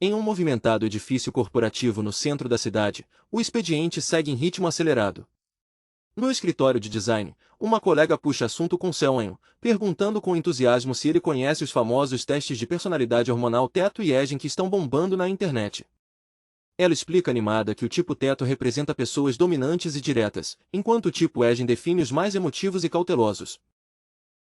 Em um movimentado edifício corporativo no centro da cidade, o expediente segue em ritmo acelerado. No escritório de design, uma colega puxa assunto com Seonho, perguntando com entusiasmo se ele conhece os famosos testes de personalidade hormonal Teto e Aging que estão bombando na internet. Ela explica animada que o tipo Teto representa pessoas dominantes e diretas, enquanto o tipo Aging define os mais emotivos e cautelosos.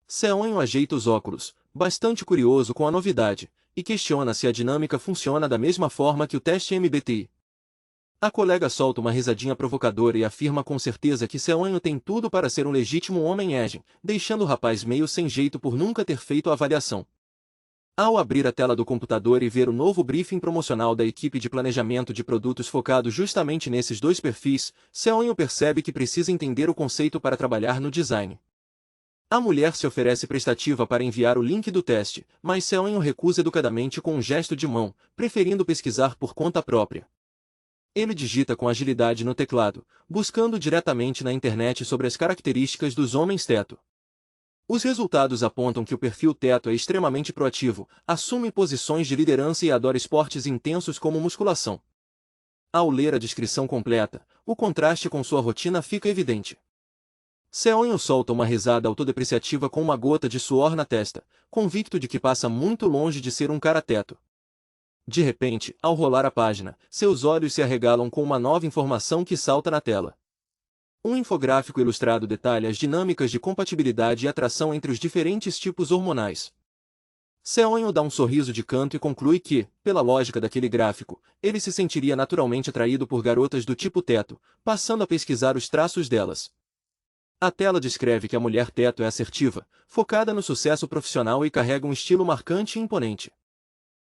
Seonho ajeita os óculos, bastante curioso com a novidade, e questiona se a dinâmica funciona da mesma forma que o teste MBTI. A colega solta uma risadinha provocadora e afirma com certeza que Seonho tem tudo para ser um legítimo homem Aging, deixando o rapaz meio sem jeito por nunca ter feito a avaliação. Ao abrir a tela do computador e ver o novo briefing promocional da equipe de planejamento de produtos focado justamente nesses dois perfis, Seonho percebe que precisa entender o conceito para trabalhar no design. A mulher se oferece prestativa para enviar o link do teste, mas Seonho recusa educadamente com um gesto de mão, preferindo pesquisar por conta própria. Ele digita com agilidade no teclado, buscando diretamente na internet sobre as características dos homens teto. Os resultados apontam que o perfil teto é extremamente proativo, assume posições de liderança e adora esportes intensos como musculação. Ao ler a descrição completa, o contraste com sua rotina fica evidente. Seonho solta uma risada autodepreciativa com uma gota de suor na testa, convicto de que passa muito longe de ser um cara teto. De repente, ao rolar a página, seus olhos se arregalam com uma nova informação que salta na tela. Um infográfico ilustrado detalha as dinâmicas de compatibilidade e atração entre os diferentes tipos hormonais. Seonho dá um sorriso de canto e conclui que, pela lógica daquele gráfico, ele se sentiria naturalmente atraído por garotas do tipo teto, passando a pesquisar os traços delas. A tela descreve que a mulher teto é assertiva, focada no sucesso profissional e carrega um estilo marcante e imponente.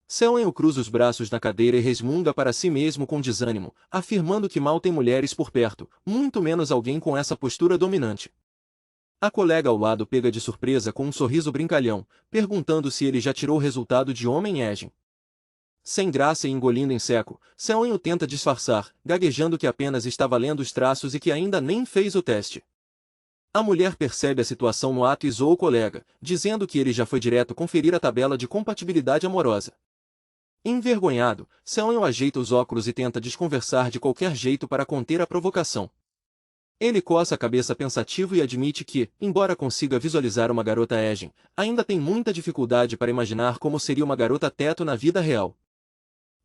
Seonho cruza os braços na cadeira e resmunga para si mesmo com desânimo, afirmando que mal tem mulheres por perto, muito menos alguém com essa postura dominante. A colega ao lado pega de surpresa com um sorriso brincalhão, perguntando se ele já tirou o resultado de homem Aging. Sem graça e engolindo em seco, Seonho tenta disfarçar, gaguejando que apenas estava lendo os traços e que ainda nem fez o teste. A mulher percebe a situação no ato e zoa o colega, dizendo que ele já foi direto conferir a tabela de compatibilidade amorosa. Envergonhado, Seonho ajeita os óculos e tenta desconversar de qualquer jeito para conter a provocação. Ele coça a cabeça pensativo e admite que, embora consiga visualizar uma garota Aging, ainda tem muita dificuldade para imaginar como seria uma garota teto na vida real.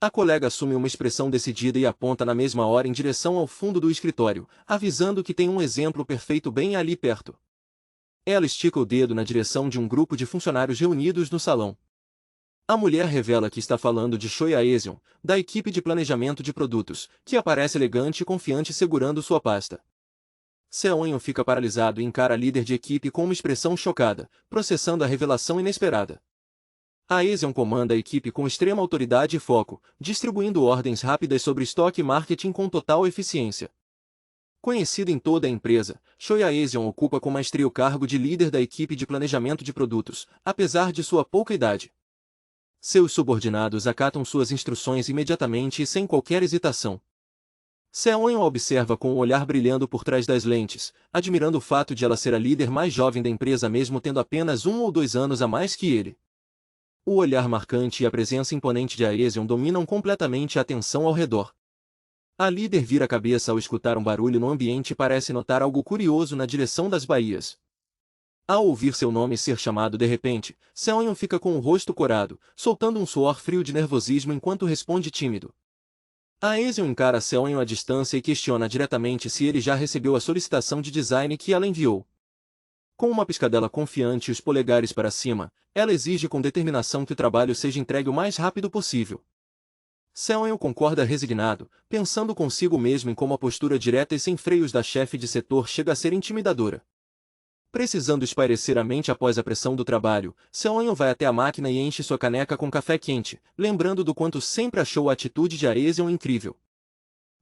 A colega assume uma expressão decidida e aponta na mesma hora em direção ao fundo do escritório, avisando que tem um exemplo perfeito bem ali perto. Ela estica o dedo na direção de um grupo de funcionários reunidos no salão. A mulher revela que está falando de Choi Aesion, da equipe de planejamento de produtos, que aparece elegante e confiante segurando sua pasta. Seonho fica paralisado e encara a líder de equipe com uma expressão chocada, processando a revelação inesperada. Aesion comanda a equipe com extrema autoridade e foco, distribuindo ordens rápidas sobre estoque e marketing com total eficiência. Conhecido em toda a empresa, Choi Aesion ocupa com maestria o cargo de líder da equipe de planejamento de produtos, apesar de sua pouca idade. Seus subordinados acatam suas instruções imediatamente e sem qualquer hesitação. Seonho a observa com o olhar brilhando por trás das lentes, admirando o fato de ela ser a líder mais jovem da empresa mesmo tendo apenas 1 ou 2 anos a mais que ele. O olhar marcante e a presença imponente de Aesion dominam completamente a atenção ao redor. A líder vira a cabeça ao escutar um barulho no ambiente e parece notar algo curioso na direção das baías. Ao ouvir seu nome ser chamado de repente, Seonho fica com o rosto corado, soltando um suor frio de nervosismo enquanto responde tímido. Aesion encara Seonho à distância e questiona diretamente se ele já recebeu a solicitação de design que ela enviou. Com uma piscadela confiante e os polegares para cima, ela exige com determinação que o trabalho seja entregue o mais rápido possível. Seonho concorda resignado, pensando consigo mesmo em como a postura direta e sem freios da chefe de setor chega a ser intimidadora. Precisando espairecer a mente após a pressão do trabalho, Seonho vai até a máquina e enche sua caneca com café quente, lembrando do quanto sempre achou a atitude de Aesion incrível.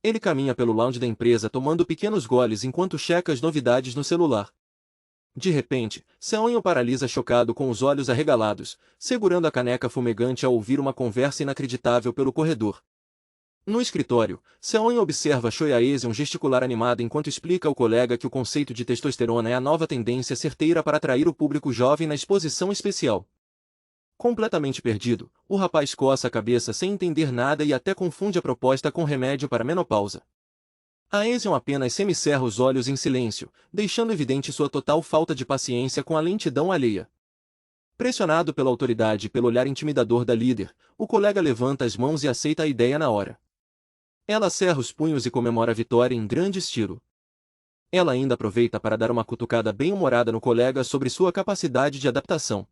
Ele caminha pelo lounge da empresa tomando pequenos goles enquanto checa as novidades no celular. De repente, Seonho paralisa chocado com os olhos arregalados, segurando a caneca fumegante ao ouvir uma conversa inacreditável pelo corredor. No escritório, Seonho observa Choi Aesion gesticular animada enquanto explica ao colega que o conceito de testosterona é a nova tendência certeira para atrair o público jovem na exposição especial. Completamente perdido, o rapaz coça a cabeça sem entender nada e até confunde a proposta com remédio para a menopausa. Aesion apenas semicerra os olhos em silêncio, deixando evidente sua total falta de paciência com a lentidão alheia. Pressionado pela autoridade e pelo olhar intimidador da líder, o colega levanta as mãos e aceita a ideia na hora. Ela cerra os punhos e comemora a vitória em grande estilo. Ela ainda aproveita para dar uma cutucada bem-humorada no colega sobre sua capacidade de adaptação.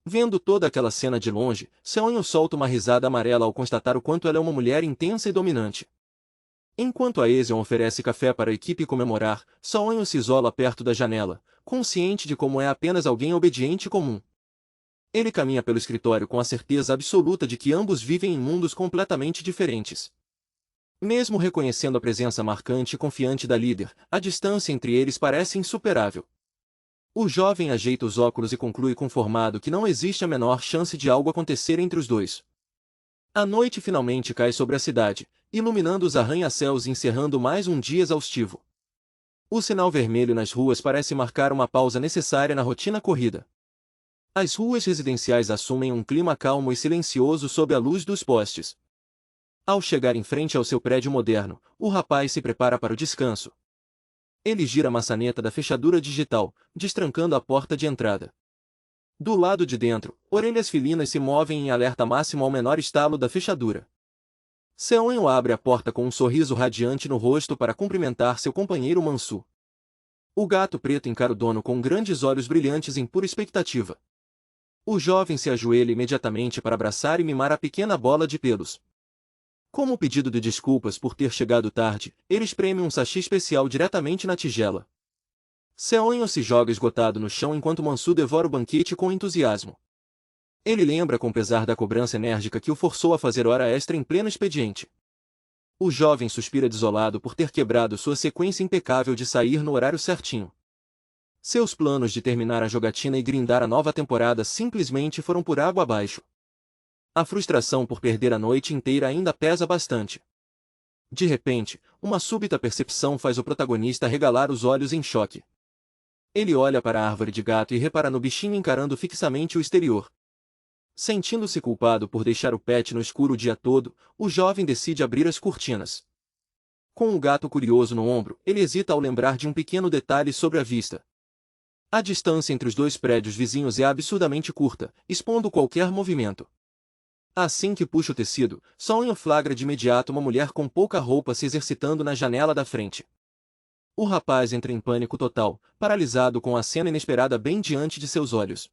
Vendo toda aquela cena de longe, Seonho solta uma risada amarela ao constatar o quanto ela é uma mulher intensa e dominante. Enquanto Aesion oferece café para a equipe comemorar, Seonho se isola perto da janela, consciente de como é apenas alguém obediente e comum. Ele caminha pelo escritório com a certeza absoluta de que ambos vivem em mundos completamente diferentes. Mesmo reconhecendo a presença marcante e confiante da líder, a distância entre eles parece insuperável. O jovem ajeita os óculos e conclui conformado que não existe a menor chance de algo acontecer entre os dois. A noite finalmente cai sobre a cidade, iluminando os arranha-céus e encerrando mais um dia exaustivo. O sinal vermelho nas ruas parece marcar uma pausa necessária na rotina corrida. As ruas residenciais assumem um clima calmo e silencioso sob a luz dos postes. Ao chegar em frente ao seu prédio moderno, o rapaz se prepara para o descanso. Ele gira a maçaneta da fechadura digital, destrancando a porta de entrada. Do lado de dentro, orelhas felinas se movem em alerta máximo ao menor estalo da fechadura. Seonho abre a porta com um sorriso radiante no rosto para cumprimentar seu companheiro Mansu. O gato preto encara o dono com grandes olhos brilhantes em pura expectativa. O jovem se ajoelha imediatamente para abraçar e mimar a pequena bola de pelos. Como pedido de desculpas por ter chegado tarde, ele espreme um sachê especial diretamente na tigela. Seonho se joga esgotado no chão enquanto Mansu devora o banquete com entusiasmo. Ele lembra com pesar da cobrança enérgica que o forçou a fazer hora extra em pleno expediente. O jovem suspira desolado por ter quebrado sua sequência impecável de sair no horário certinho. Seus planos de terminar a jogatina e grindar a nova temporada simplesmente foram por água abaixo. A frustração por perder a noite inteira ainda pesa bastante. De repente, uma súbita percepção faz o protagonista regalar os olhos em choque. Ele olha para a árvore de gato e repara no bichinho encarando fixamente o exterior. Sentindo-se culpado por deixar o pet no escuro o dia todo, o jovem decide abrir as cortinas. Com o gato curioso no ombro, ele hesita ao lembrar de um pequeno detalhe sobre a vista. A distância entre os dois prédios vizinhos é absurdamente curta, expondo qualquer movimento. Assim que puxa o tecido, Seonho flagra de imediato uma mulher com pouca roupa se exercitando na janela da frente. O rapaz entra em pânico total, paralisado com a cena inesperada bem diante de seus olhos.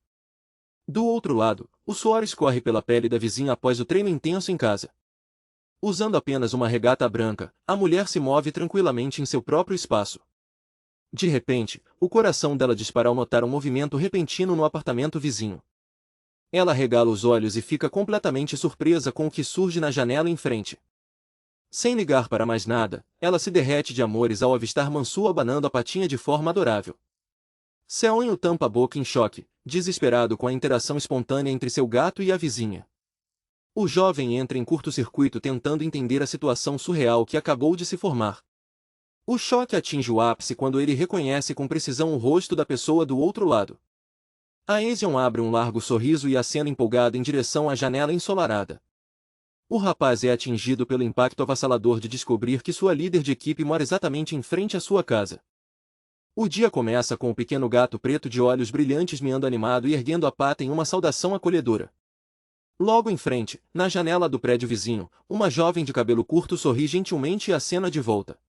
Do outro lado, o suor escorre pela pele da vizinha após o treino intenso em casa. Usando apenas uma regata branca, a mulher se move tranquilamente em seu próprio espaço. De repente, o coração dela dispara ao notar um movimento repentino no apartamento vizinho. Ela regala os olhos e fica completamente surpresa com o que surge na janela em frente. Sem ligar para mais nada, ela se derrete de amores ao avistar Mansu abanando a patinha de forma adorável. Seonho tampa a boca em choque, desesperado com a interação espontânea entre seu gato e a vizinha. O jovem entra em curto-circuito tentando entender a situação surreal que acabou de se formar. O choque atinge o ápice quando ele reconhece com precisão o rosto da pessoa do outro lado. Aesion abre um largo sorriso e acena empolgado em direção à janela ensolarada. O rapaz é atingido pelo impacto avassalador de descobrir que sua líder de equipe mora exatamente em frente à sua casa. O dia começa com o pequeno gato preto de olhos brilhantes miando animado e erguendo a pata em uma saudação acolhedora. Logo em frente, na janela do prédio vizinho, uma jovem de cabelo curto sorri gentilmente e acena de volta.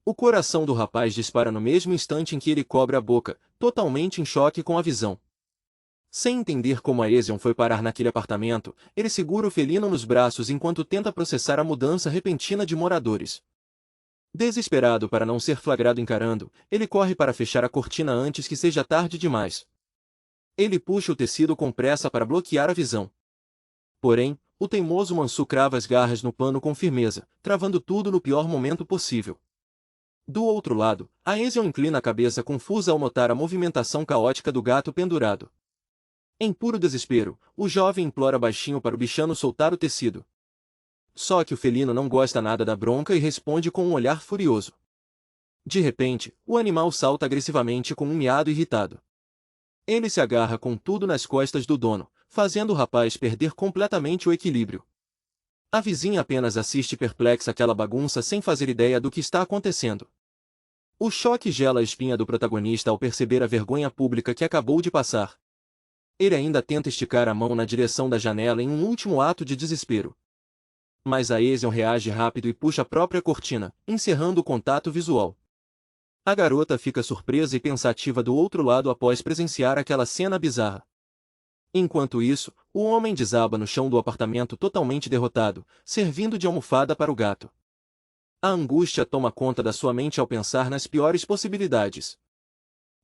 O coração do rapaz dispara no mesmo instante em que ele cobre a boca, totalmente em choque com a visão. Sem entender como Aesion foi parar naquele apartamento, ele segura o felino nos braços enquanto tenta processar a mudança repentina de moradores. Desesperado para não ser flagrado encarando, ele corre para fechar a cortina antes que seja tarde demais. Ele puxa o tecido com pressa para bloquear a visão. Porém, o teimoso Mansu crava as garras no pano com firmeza, travando tudo no pior momento possível. Do outro lado, Aesion inclina a cabeça confusa ao notar a movimentação caótica do gato pendurado. Em puro desespero, o jovem implora baixinho para o bichano soltar o tecido. Só que o felino não gosta nada da bronca e responde com um olhar furioso. De repente, o animal salta agressivamente com um miado irritado. Ele se agarra com tudo nas costas do dono, fazendo o rapaz perder completamente o equilíbrio. A vizinha apenas assiste perplexa àquela bagunça sem fazer ideia do que está acontecendo. O choque gela a espinha do protagonista ao perceber a vergonha pública que acabou de passar. Ele ainda tenta esticar a mão na direção da janela em um último ato de desespero. Mas a Ezion reage rápido e puxa a própria cortina, encerrando o contato visual. A garota fica surpresa e pensativa do outro lado após presenciar aquela cena bizarra. Enquanto isso, o homem desaba no chão do apartamento totalmente derrotado, servindo de almofada para o gato. A angústia toma conta da sua mente ao pensar nas piores possibilidades.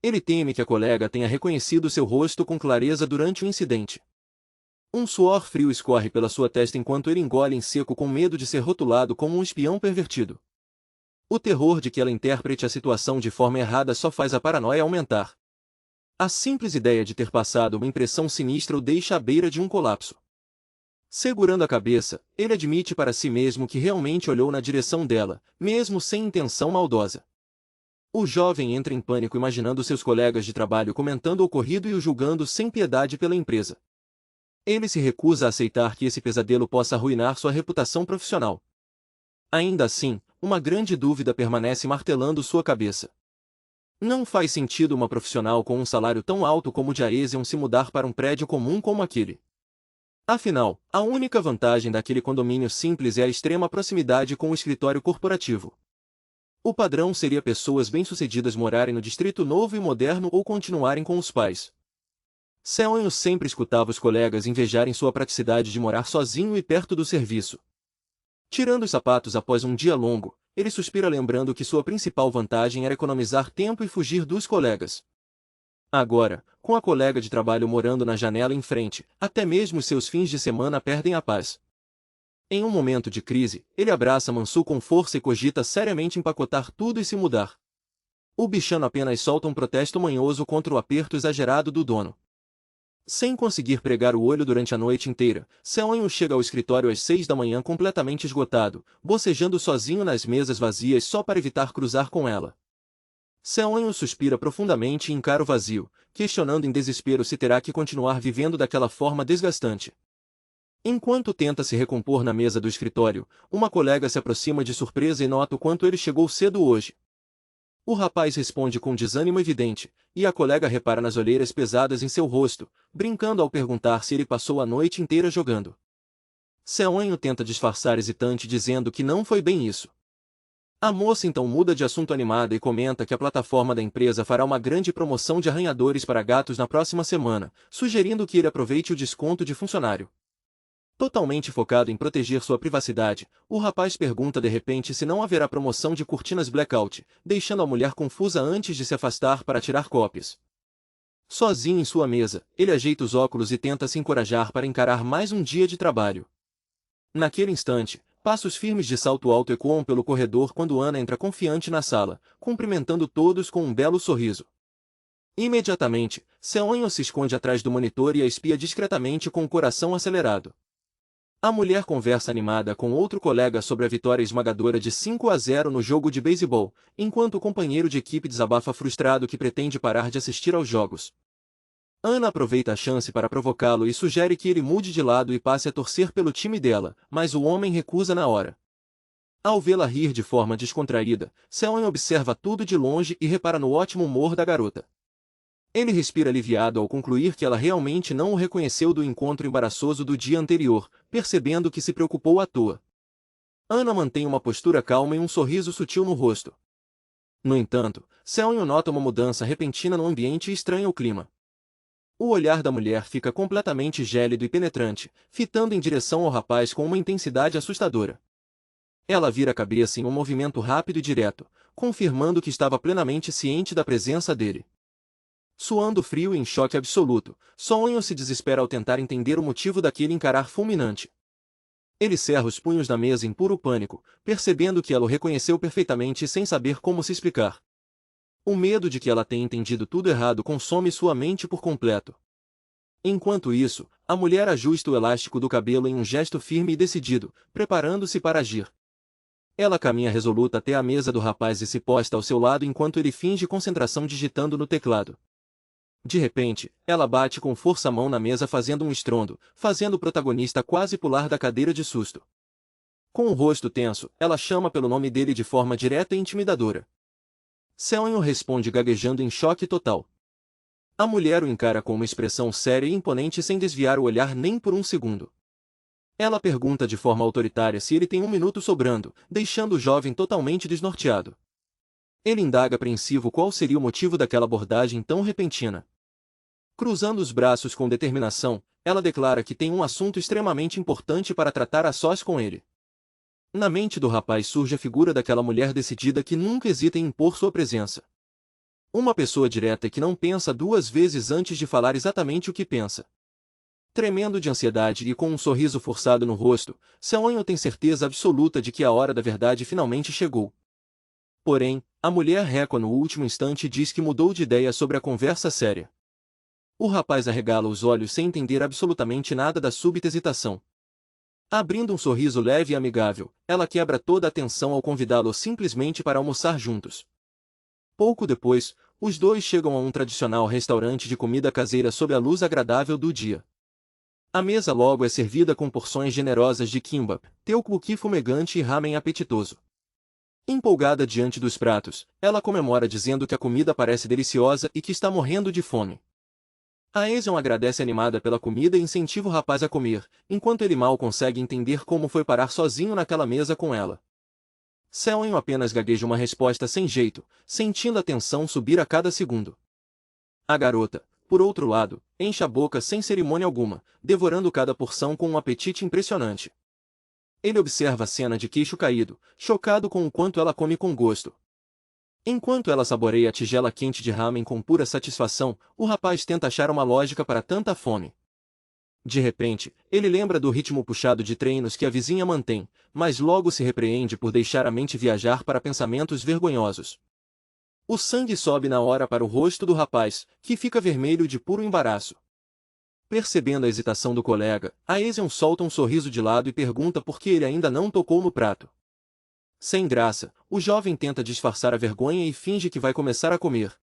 Ele teme que a colega tenha reconhecido seu rosto com clareza durante o incidente. Um suor frio escorre pela sua testa enquanto ele engole em seco com medo de ser rotulado como um espião pervertido. O terror de que ela interprete a situação de forma errada só faz a paranoia aumentar. A simples ideia de ter passado uma impressão sinistra o deixa à beira de um colapso. Segurando a cabeça, ele admite para si mesmo que realmente olhou na direção dela, mesmo sem intenção maldosa. O jovem entra em pânico imaginando seus colegas de trabalho comentando o ocorrido e o julgando sem piedade pela empresa. Ele se recusa a aceitar que esse pesadelo possa arruinar sua reputação profissional. Ainda assim, uma grande dúvida permanece martelando sua cabeça. Não faz sentido uma profissional com um salário tão alto como o de Aezion se mudar para um prédio comum como aquele. Afinal, a única vantagem daquele condomínio simples é a extrema proximidade com o escritório corporativo. O padrão seria pessoas bem-sucedidas morarem no distrito novo e moderno ou continuarem com os pais. Seonho sempre escutava os colegas invejarem sua praticidade de morar sozinho e perto do serviço. Tirando os sapatos após um dia longo, ele suspira lembrando que sua principal vantagem era economizar tempo e fugir dos colegas. Agora, com a colega de trabalho morando na janela em frente, até mesmo os seus fins de semana perdem a paz. Em um momento de crise, ele abraça Mansu com força e cogita seriamente empacotar tudo e se mudar. O bichano apenas solta um protesto manhoso contra o aperto exagerado do dono. Sem conseguir pregar o olho durante a noite inteira, Seonho chega ao escritório às 6 da manhã completamente esgotado, bocejando sozinho nas mesas vazias só para evitar cruzar com ela. Seonho suspira profundamente e encara o vazio, questionando em desespero se terá que continuar vivendo daquela forma desgastante. Enquanto tenta se recompor na mesa do escritório, uma colega se aproxima de surpresa e nota o quanto ele chegou cedo hoje. O rapaz responde com desânimo evidente, e a colega repara nas olheiras pesadas em seu rosto, brincando ao perguntar se ele passou a noite inteira jogando. Seonho tenta disfarçar hesitante dizendo que não foi bem isso. A moça então muda de assunto animada e comenta que a plataforma da empresa fará uma grande promoção de arranhadores para gatos na próxima semana, sugerindo que ele aproveite o desconto de funcionário. Totalmente focado em proteger sua privacidade, o rapaz pergunta de repente se não haverá promoção de cortinas blackout, deixando a mulher confusa antes de se afastar para tirar cópias. Sozinho em sua mesa, ele ajeita os óculos e tenta se encorajar para encarar mais um dia de trabalho. Naquele instante, passos firmes de salto alto ecoam pelo corredor quando Ana entra confiante na sala, cumprimentando todos com um belo sorriso. Imediatamente, Seonho se esconde atrás do monitor e a espia discretamente com o coração acelerado. A mulher conversa animada com outro colega sobre a vitória esmagadora de 5-0 no jogo de beisebol, enquanto o companheiro de equipe desabafa frustrado que pretende parar de assistir aos jogos. Ana aproveita a chance para provocá-lo e sugere que ele mude de lado e passe a torcer pelo time dela, mas o homem recusa na hora. Ao vê-la rir de forma descontraída, Seon observa tudo de longe e repara no ótimo humor da garota. Ele respira aliviado ao concluir que ela realmente não o reconheceu do encontro embaraçoso do dia anterior, percebendo que se preocupou à toa. Ana mantém uma postura calma e um sorriso sutil no rosto. No entanto, Seon nota uma mudança repentina no ambiente e estranha o clima. O olhar da mulher fica completamente gélido e penetrante, fitando em direção ao rapaz com uma intensidade assustadora. Ela vira a cabeça em um movimento rápido e direto, confirmando que estava plenamente ciente da presença dele. Suando frio e em choque absoluto, Seonho se desespera ao tentar entender o motivo daquele encarar fulminante. Ele cerra os punhos na mesa em puro pânico, percebendo que ela o reconheceu perfeitamente e sem saber como se explicar. O medo de que ela tenha entendido tudo errado consome sua mente por completo. Enquanto isso, a mulher ajusta o elástico do cabelo em um gesto firme e decidido, preparando-se para agir. Ela caminha resoluta até a mesa do rapaz e se posta ao seu lado enquanto ele finge concentração digitando no teclado. De repente, ela bate com força a mão na mesa fazendo um estrondo, fazendo o protagonista quase pular da cadeira de susto. Com o rosto tenso, ela chama pelo nome dele de forma direta e intimidadora. Seon responde gaguejando em choque total. A mulher o encara com uma expressão séria e imponente sem desviar o olhar nem por um segundo. Ela pergunta de forma autoritária se ele tem um minuto sobrando, deixando o jovem totalmente desnorteado. Ele indaga apreensivo qual seria o motivo daquela abordagem tão repentina. Cruzando os braços com determinação, ela declara que tem um assunto extremamente importante para tratar a sós com ele. Na mente do rapaz surge a figura daquela mulher decidida que nunca hesita em impor sua presença. Uma pessoa direta que não pensa duas vezes antes de falar exatamente o que pensa. Tremendo de ansiedade e com um sorriso forçado no rosto, Seon tem certeza absoluta de que a hora da verdade finalmente chegou. Porém, a mulher recua no último instante e diz que mudou de ideia sobre a conversa séria. O rapaz arregala os olhos sem entender absolutamente nada da súbita hesitação. Abrindo um sorriso leve e amigável, ela quebra toda a tensão ao convidá-lo simplesmente para almoçar juntos. Pouco depois, os dois chegam a um tradicional restaurante de comida caseira sob a luz agradável do dia. A mesa logo é servida com porções generosas de kimbap, tteokbokki fumegante e ramen apetitoso. Empolgada diante dos pratos, ela comemora dizendo que a comida parece deliciosa e que está morrendo de fome. A Eason agradece animada pela comida e incentiva o rapaz a comer, enquanto ele mal consegue entender como foi parar sozinho naquela mesa com ela. Seon apenas gagueja uma resposta sem jeito, sentindo a tensão subir a cada segundo. A garota, por outro lado, enche a boca sem cerimônia alguma, devorando cada porção com um apetite impressionante. Ele observa a cena de queixo caído, chocado com o quanto ela come com gosto. Enquanto ela saboreia a tigela quente de ramen com pura satisfação, o rapaz tenta achar uma lógica para tanta fome. De repente, ele lembra do ritmo puxado de treinos que a vizinha mantém, mas logo se repreende por deixar a mente viajar para pensamentos vergonhosos. O sangue sobe na hora para o rosto do rapaz, que fica vermelho de puro embaraço. Percebendo a hesitação do colega, a Eason solta um sorriso de lado e pergunta por que ele ainda não tocou no prato. Sem graça, o jovem tenta disfarçar a vergonha e finge que vai começar a comer.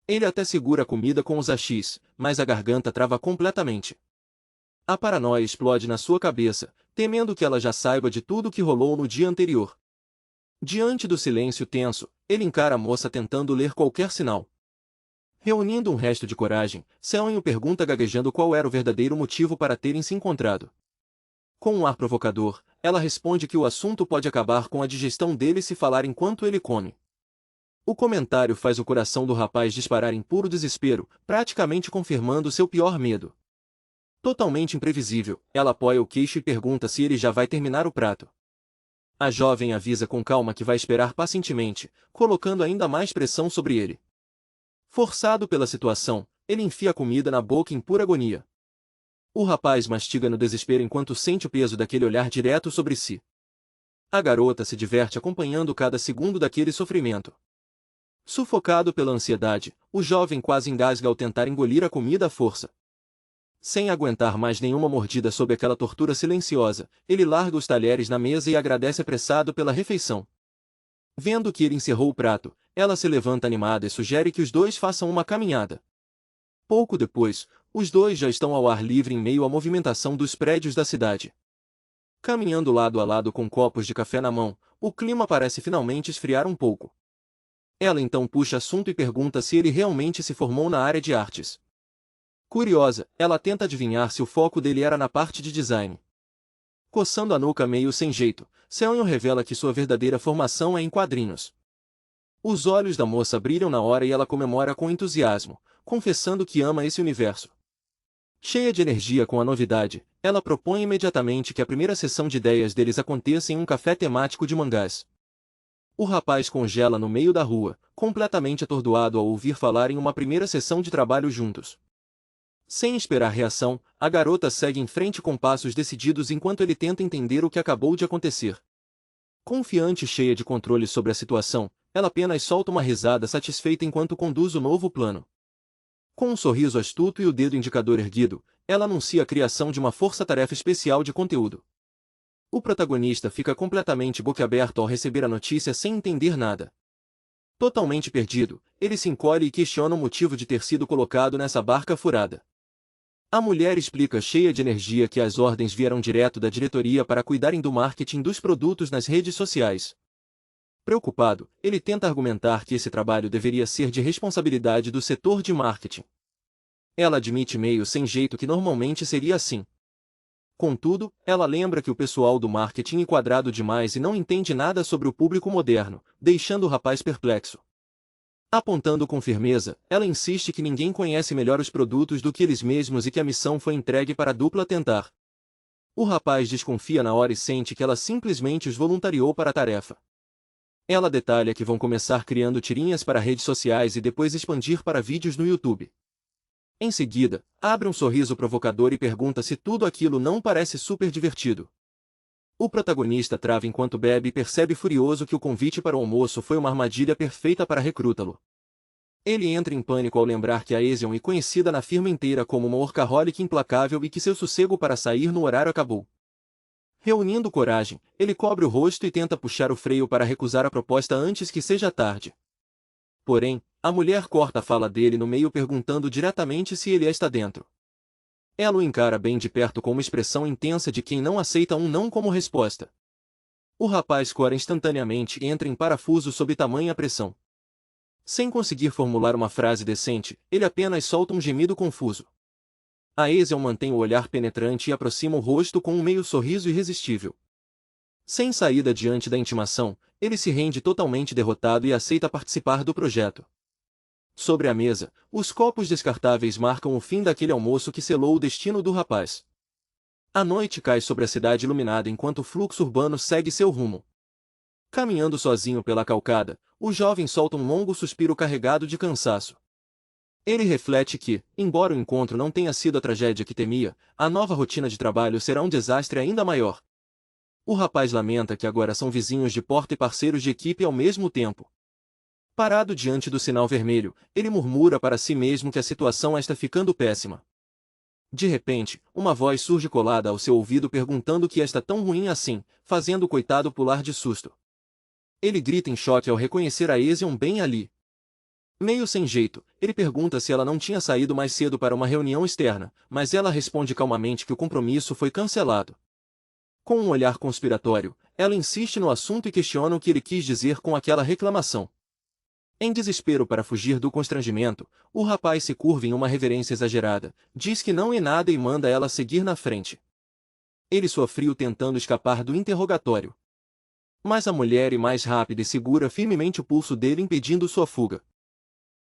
Ele até segura a comida com os hashis, mas a garganta trava completamente. A paranoia explode na sua cabeça, temendo que ela já saiba de tudo o que rolou no dia anterior. Diante do silêncio tenso, ele encara a moça tentando ler qualquer sinal. Reunindo um resto de coragem, Seon pergunta gaguejando qual era o verdadeiro motivo para terem se encontrado. Com um ar provocador, ela responde que o assunto pode acabar com a digestão dele se falar enquanto ele come. O comentário faz o coração do rapaz disparar em puro desespero, praticamente confirmando seu pior medo. Totalmente imprevisível, ela apoia o queixo e pergunta se ele já vai terminar o prato. A jovem avisa com calma que vai esperar pacientemente, colocando ainda mais pressão sobre ele. Forçado pela situação, ele enfia a comida na boca em pura agonia. O rapaz mastiga no desespero enquanto sente o peso daquele olhar direto sobre si. A garota se diverte acompanhando cada segundo daquele sofrimento. Sufocado pela ansiedade, o jovem quase engasga ao tentar engolir a comida à força. Sem aguentar mais nenhuma mordida sob aquela tortura silenciosa, ele larga os talheres na mesa e agradece apressado pela refeição. Vendo que ele encerrou o prato, ela se levanta animada e sugere que os dois façam uma caminhada. Pouco depois, os dois já estão ao ar livre em meio à movimentação dos prédios da cidade. Caminhando lado a lado com copos de café na mão, o clima parece finalmente esfriar um pouco. Ela então puxa assunto e pergunta se ele realmente se formou na área de artes. Curiosa, ela tenta adivinhar se o foco dele era na parte de design. Coçando a nuca meio sem jeito, Seon revela que sua verdadeira formação é em quadrinhos. Os olhos da moça brilham na hora e ela comemora com entusiasmo, confessando que ama esse universo. Cheia de energia com a novidade, ela propõe imediatamente que a primeira sessão de ideias deles aconteça em um café temático de mangás. O rapaz congela no meio da rua, completamente atordoado ao ouvir falar em uma primeira sessão de trabalho juntos. Sem esperar reação, a garota segue em frente com passos decididos enquanto ele tenta entender o que acabou de acontecer. Confiante e cheia de controle sobre a situação, ela apenas solta uma risada satisfeita enquanto conduz o novo plano. Com um sorriso astuto e o dedo indicador erguido, ela anuncia a criação de uma força-tarefa especial de conteúdo. O protagonista fica completamente boquiaberto ao receber a notícia sem entender nada. Totalmente perdido, ele se encolhe e questiona o motivo de ter sido colocado nessa barca furada. A mulher explica cheia de energia que as ordens vieram direto da diretoria para cuidarem do marketing dos produtos nas redes sociais. Preocupado, ele tenta argumentar que esse trabalho deveria ser de responsabilidade do setor de marketing. Ela admite meio sem jeito que normalmente seria assim. Contudo, ela lembra que o pessoal do marketing é quadrado demais e não entende nada sobre o público moderno, deixando o rapaz perplexo. Apontando com firmeza, ela insiste que ninguém conhece melhor os produtos do que eles mesmos e que a missão foi entregue para a dupla tentar. O rapaz desconfia na hora e sente que ela simplesmente os voluntariou para a tarefa. Ela detalha que vão começar criando tirinhas para redes sociais e depois expandir para vídeos no YouTube. Em seguida, abre um sorriso provocador e pergunta se tudo aquilo não parece super divertido. O protagonista trava enquanto bebe e percebe furioso que o convite para o almoço foi uma armadilha perfeita para recrutá-lo. Ele entra em pânico ao lembrar que a Ezion é conhecida na firma inteira como uma workaholic implacável e que seu sossego para sair no horário acabou. Reunindo coragem, ele cobre o rosto e tenta puxar o freio para recusar a proposta antes que seja tarde. Porém, a mulher corta a fala dele no meio perguntando diretamente se ele está dentro. Ela o encara bem de perto com uma expressão intensa de quem não aceita um não como resposta. O rapaz cora instantaneamente e entra em parafuso sob tamanha pressão. Sem conseguir formular uma frase decente, ele apenas solta um gemido confuso. A Ezion mantém o olhar penetrante e aproxima o rosto com um meio sorriso irresistível. Sem saída diante da intimação, ele se rende totalmente derrotado e aceita participar do projeto. Sobre a mesa, os copos descartáveis marcam o fim daquele almoço que selou o destino do rapaz. A noite cai sobre a cidade iluminada enquanto o fluxo urbano segue seu rumo. Caminhando sozinho pela calcada, o jovem solta um longo suspiro carregado de cansaço. Ele reflete que, embora o encontro não tenha sido a tragédia que temia, a nova rotina de trabalho será um desastre ainda maior. O rapaz lamenta que agora são vizinhos de porta e parceiros de equipe ao mesmo tempo. Parado diante do sinal vermelho, ele murmura para si mesmo que a situação está ficando péssima. De repente, uma voz surge colada ao seu ouvido perguntando que está tão ruim assim, fazendo o coitado pular de susto. Ele grita em choque ao reconhecer a Ezion bem ali. Meio sem jeito, ele pergunta se ela não tinha saído mais cedo para uma reunião externa, mas ela responde calmamente que o compromisso foi cancelado. Com um olhar conspiratório, ela insiste no assunto e questiona o que ele quis dizer com aquela reclamação. Em desespero para fugir do constrangimento, o rapaz se curva em uma reverência exagerada, diz que não é nada e manda ela seguir na frente. Ele soa frio tentando escapar do interrogatório. Mas a mulher é mais rápida e segura firmemente o pulso dele impedindo sua fuga.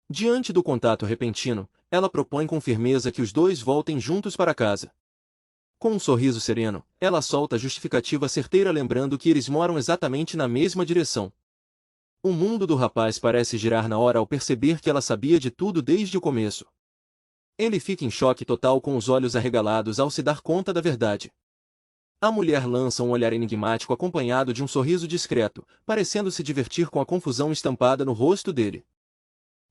Diante do contato repentino, ela propõe com firmeza que os dois voltem juntos para casa. Com um sorriso sereno, ela solta a justificativa certeira lembrando que eles moram exatamente na mesma direção. O mundo do rapaz parece girar na hora ao perceber que ela sabia de tudo desde o começo. Ele fica em choque total com os olhos arregalados ao se dar conta da verdade. A mulher lança um olhar enigmático acompanhado de um sorriso discreto, parecendo se divertir com a confusão estampada no rosto dele.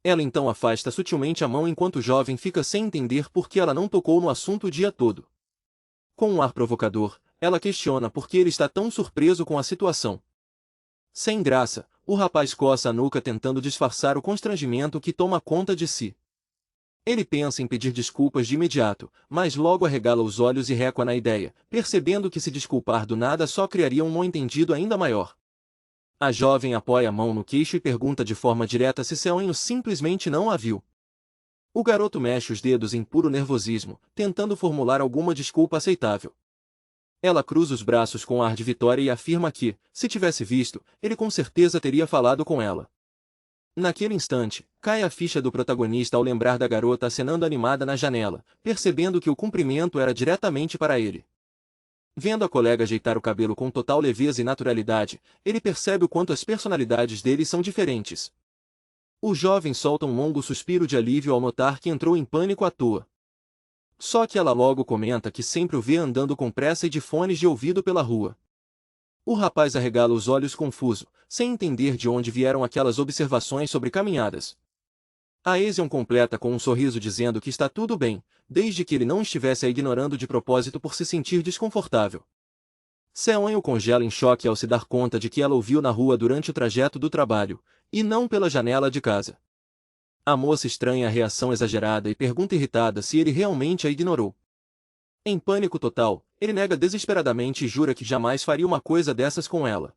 Ela então afasta sutilmente a mão enquanto o jovem fica sem entender por que ela não tocou no assunto o dia todo. Com um ar provocador, ela questiona por que ele está tão surpreso com a situação. Sem graça, o rapaz coça a nuca tentando disfarçar o constrangimento que toma conta de si. Ele pensa em pedir desculpas de imediato, mas logo arregala os olhos e recua na ideia, percebendo que se desculpar do nada só criaria um mal-entendido ainda maior. A jovem apoia a mão no queixo e pergunta de forma direta se Seonho simplesmente não a viu. O garoto mexe os dedos em puro nervosismo, tentando formular alguma desculpa aceitável. Ela cruza os braços com ar de vitória e afirma que, se tivesse visto, ele com certeza teria falado com ela. Naquele instante, cai a ficha do protagonista ao lembrar da garota acenando animada na janela, percebendo que o cumprimento era diretamente para ele. Vendo a colega ajeitar o cabelo com total leveza e naturalidade, ele percebe o quanto as personalidades deles são diferentes. O jovem solta um longo suspiro de alívio ao notar que entrou em pânico à toa. Só que ela logo comenta que sempre o vê andando com pressa e de fones de ouvido pela rua. O rapaz arregala os olhos confuso, sem entender de onde vieram aquelas observações sobre caminhadas. A Ezion completa com um sorriso dizendo que está tudo bem, desde que ele não estivesse a ignorando de propósito por se sentir desconfortável. Seon congela em choque ao se dar conta de que ela o viu na rua durante o trajeto do trabalho, e não pela janela de casa. A moça estranha a reação exagerada e pergunta irritada se ele realmente a ignorou. Em pânico total, ele nega desesperadamente e jura que jamais faria uma coisa dessas com ela.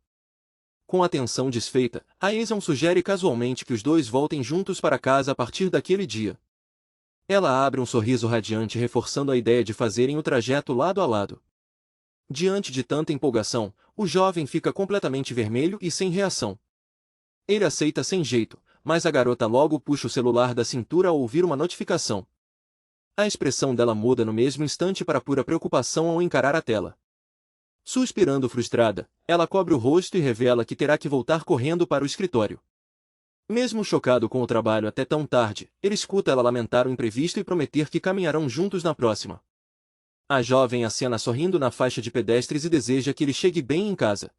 Com a tensão desfeita, a Eason sugere casualmente que os dois voltem juntos para casa a partir daquele dia. Ela abre um sorriso radiante reforçando a ideia de fazerem o trajeto lado a lado. Diante de tanta empolgação, o jovem fica completamente vermelho e sem reação. Ele aceita sem jeito, mas a garota logo puxa o celular da cintura ao ouvir uma notificação. A expressão dela muda no mesmo instante para pura preocupação ao encarar a tela. Suspirando frustrada, ela cobre o rosto e revela que terá que voltar correndo para o escritório. Mesmo chocado com o trabalho até tão tarde, ele escuta ela lamentar o imprevisto e prometer que caminharão juntos na próxima. A jovem acena sorrindo na faixa de pedestres e deseja que ele chegue bem em casa.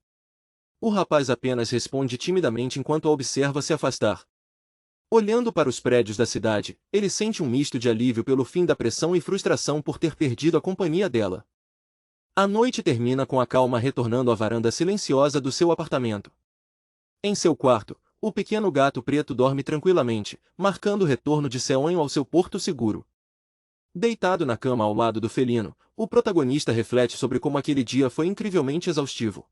O rapaz apenas responde timidamente enquanto a observa se afastar. Olhando para os prédios da cidade, ele sente um misto de alívio pelo fim da pressão e frustração por ter perdido a companhia dela. A noite termina com a calma retornando à varanda silenciosa do seu apartamento. Em seu quarto, o pequeno gato preto dorme tranquilamente, marcando o retorno de Seon ao seu porto seguro. Deitado na cama ao lado do felino, o protagonista reflete sobre como aquele dia foi incrivelmente exaustivo.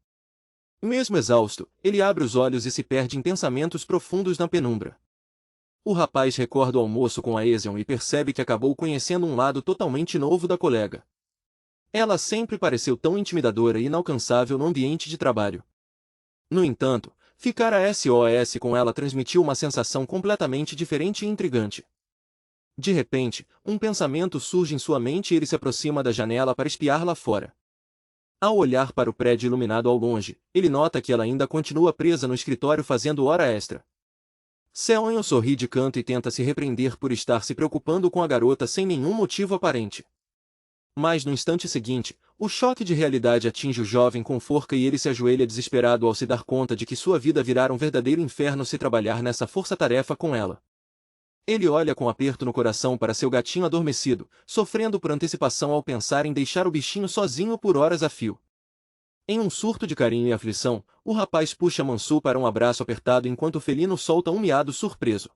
Mesmo exausto, ele abre os olhos e se perde em pensamentos profundos na penumbra. O rapaz recorda o almoço com a Eason e percebe que acabou conhecendo um lado totalmente novo da colega. Ela sempre pareceu tão intimidadora e inalcançável no ambiente de trabalho. No entanto, ficar a SOS com ela transmitiu uma sensação completamente diferente e intrigante. De repente, um pensamento surge em sua mente e ele se aproxima da janela para espiar lá fora. Ao olhar para o prédio iluminado ao longe, ele nota que ela ainda continua presa no escritório fazendo hora extra. Seon sorri de canto e tenta se repreender por estar se preocupando com a garota sem nenhum motivo aparente. Mas no instante seguinte, o choque de realidade atinge o jovem com força e ele se ajoelha desesperado ao se dar conta de que sua vida virá um verdadeiro inferno se trabalhar nessa força-tarefa com ela. Ele olha com aperto no coração para seu gatinho adormecido, sofrendo por antecipação ao pensar em deixar o bichinho sozinho por horas a fio. Em um surto de carinho e aflição, o rapaz puxa Mansu para um abraço apertado enquanto o felino solta um miado surpreso.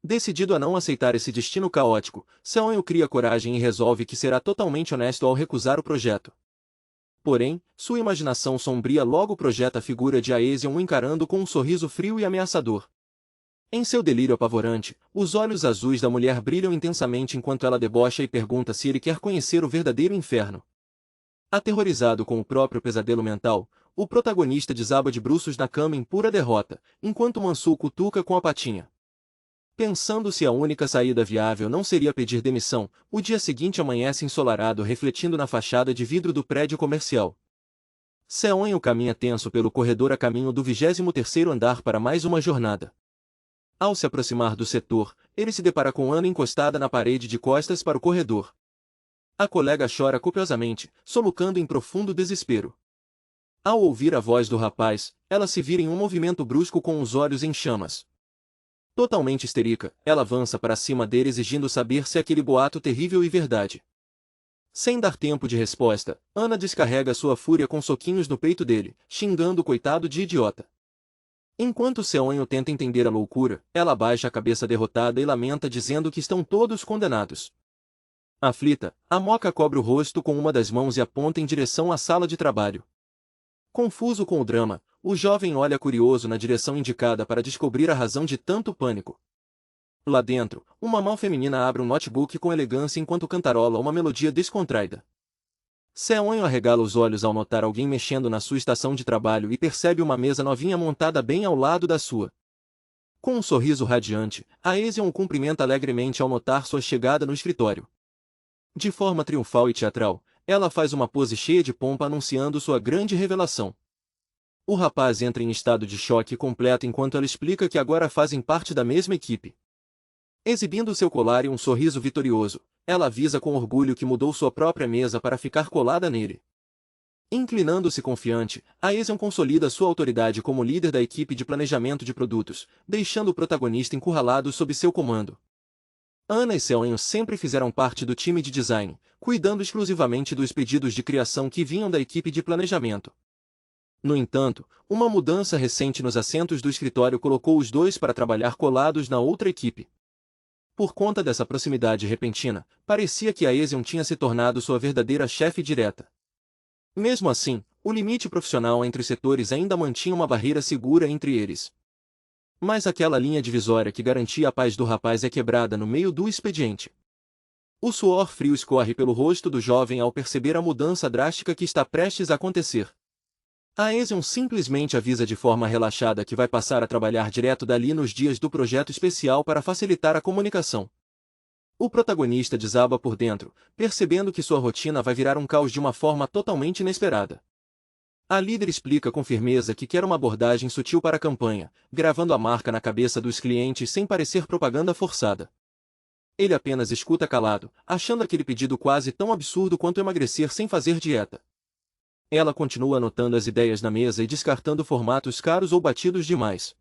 Decidido a não aceitar esse destino caótico, Seon cria coragem e resolve que será totalmente honesto ao recusar o projeto. Porém, sua imaginação sombria logo projeta a figura de Aesion o encarando com um sorriso frio e ameaçador. Em seu delírio apavorante, os olhos azuis da mulher brilham intensamente enquanto ela debocha e pergunta se ele quer conhecer o verdadeiro inferno. Aterrorizado com o próprio pesadelo mental, o protagonista desaba de bruços na cama em pura derrota, enquanto Mansu cutuca com a patinha. Pensando se a única saída viável não seria pedir demissão, o dia seguinte amanhece ensolarado refletindo na fachada de vidro do prédio comercial. Seon caminha tenso pelo corredor a caminho do 23º andar para mais uma jornada. Ao se aproximar do setor, ele se depara com Ana encostada na parede de costas para o corredor. A colega chora copiosamente, solucando em profundo desespero. Ao ouvir a voz do rapaz, ela se vira em um movimento brusco com os olhos em chamas. Totalmente histérica, ela avança para cima dele exigindo saber se aquele boato terrível é verdade. Sem dar tempo de resposta, Ana descarrega sua fúria com soquinhos no peito dele, xingando o coitado de idiota. Enquanto Seon tenta entender a loucura, ela baixa a cabeça derrotada e lamenta dizendo que estão todos condenados. Aflita, a Moca cobre o rosto com uma das mãos e aponta em direção à sala de trabalho. Confuso com o drama, o jovem olha curioso na direção indicada para descobrir a razão de tanto pânico. Lá dentro, uma mão feminina abre um notebook com elegância enquanto cantarola uma melodia descontraída. Seon arregala os olhos ao notar alguém mexendo na sua estação de trabalho e percebe uma mesa novinha montada bem ao lado da sua. Com um sorriso radiante, a Eason o cumprimenta alegremente ao notar sua chegada no escritório. De forma triunfal e teatral, ela faz uma pose cheia de pompa anunciando sua grande revelação. O rapaz entra em estado de choque completo enquanto ela explica que agora fazem parte da mesma equipe. Exibindo seu colar e um sorriso vitorioso, ela avisa com orgulho que mudou sua própria mesa para ficar colada nele. Inclinando-se confiante, a Eason consolida sua autoridade como líder da equipe de planejamento de produtos, deixando o protagonista encurralado sob seu comando. Ana e Seonho sempre fizeram parte do time de design, cuidando exclusivamente dos pedidos de criação que vinham da equipe de planejamento. No entanto, uma mudança recente nos assentos do escritório colocou os dois para trabalhar colados na outra equipe. Por conta dessa proximidade repentina, parecia que a Ezion tinha se tornado sua verdadeira chefe direta. Mesmo assim, o limite profissional entre os setores ainda mantinha uma barreira segura entre eles. Mas aquela linha divisória que garantia a paz do rapaz é quebrada no meio do expediente. O suor frio escorre pelo rosto do jovem ao perceber a mudança drástica que está prestes a acontecer. A Ezion simplesmente avisa de forma relaxada que vai passar a trabalhar direto dali nos dias do projeto especial para facilitar a comunicação. O protagonista desaba por dentro, percebendo que sua rotina vai virar um caos de uma forma totalmente inesperada. A líder explica com firmeza que quer uma abordagem sutil para a campanha, gravando a marca na cabeça dos clientes sem parecer propaganda forçada. Ele apenas escuta calado, achando aquele pedido quase tão absurdo quanto emagrecer sem fazer dieta. Ela continua anotando as ideias na mesa e descartando formatos caros ou batidos demais.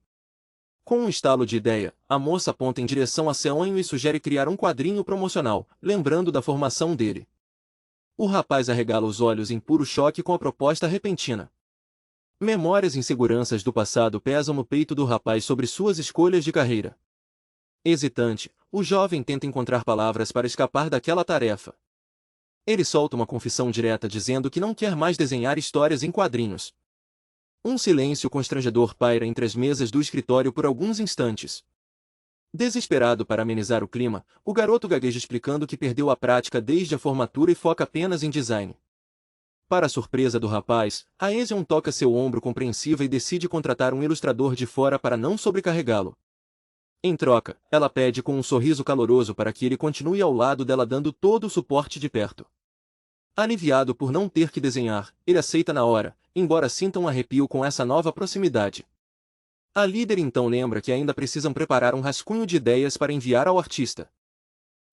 Com um estalo de ideia, a moça aponta em direção a Seonho e sugere criar um quadrinho promocional, lembrando da formação dele. O rapaz arregala os olhos em puro choque com a proposta repentina. Memórias e inseguranças do passado pesam no peito do rapaz sobre suas escolhas de carreira. Hesitante, o jovem tenta encontrar palavras para escapar daquela tarefa. Ele solta uma confissão direta dizendo que não quer mais desenhar histórias em quadrinhos. Um silêncio constrangedor paira entre as mesas do escritório por alguns instantes. Desesperado para amenizar o clima, o garoto gagueja explicando que perdeu a prática desde a formatura e foca apenas em design. Para a surpresa do rapaz, a Ezion toca seu ombro compreensiva e decide contratar um ilustrador de fora para não sobrecarregá-lo. Em troca, ela pede com um sorriso caloroso para que ele continue ao lado dela dando todo o suporte de perto. Aliviado por não ter que desenhar, ele aceita na hora, embora sinta um arrepio com essa nova proximidade. A líder então lembra que ainda precisam preparar um rascunho de ideias para enviar ao artista.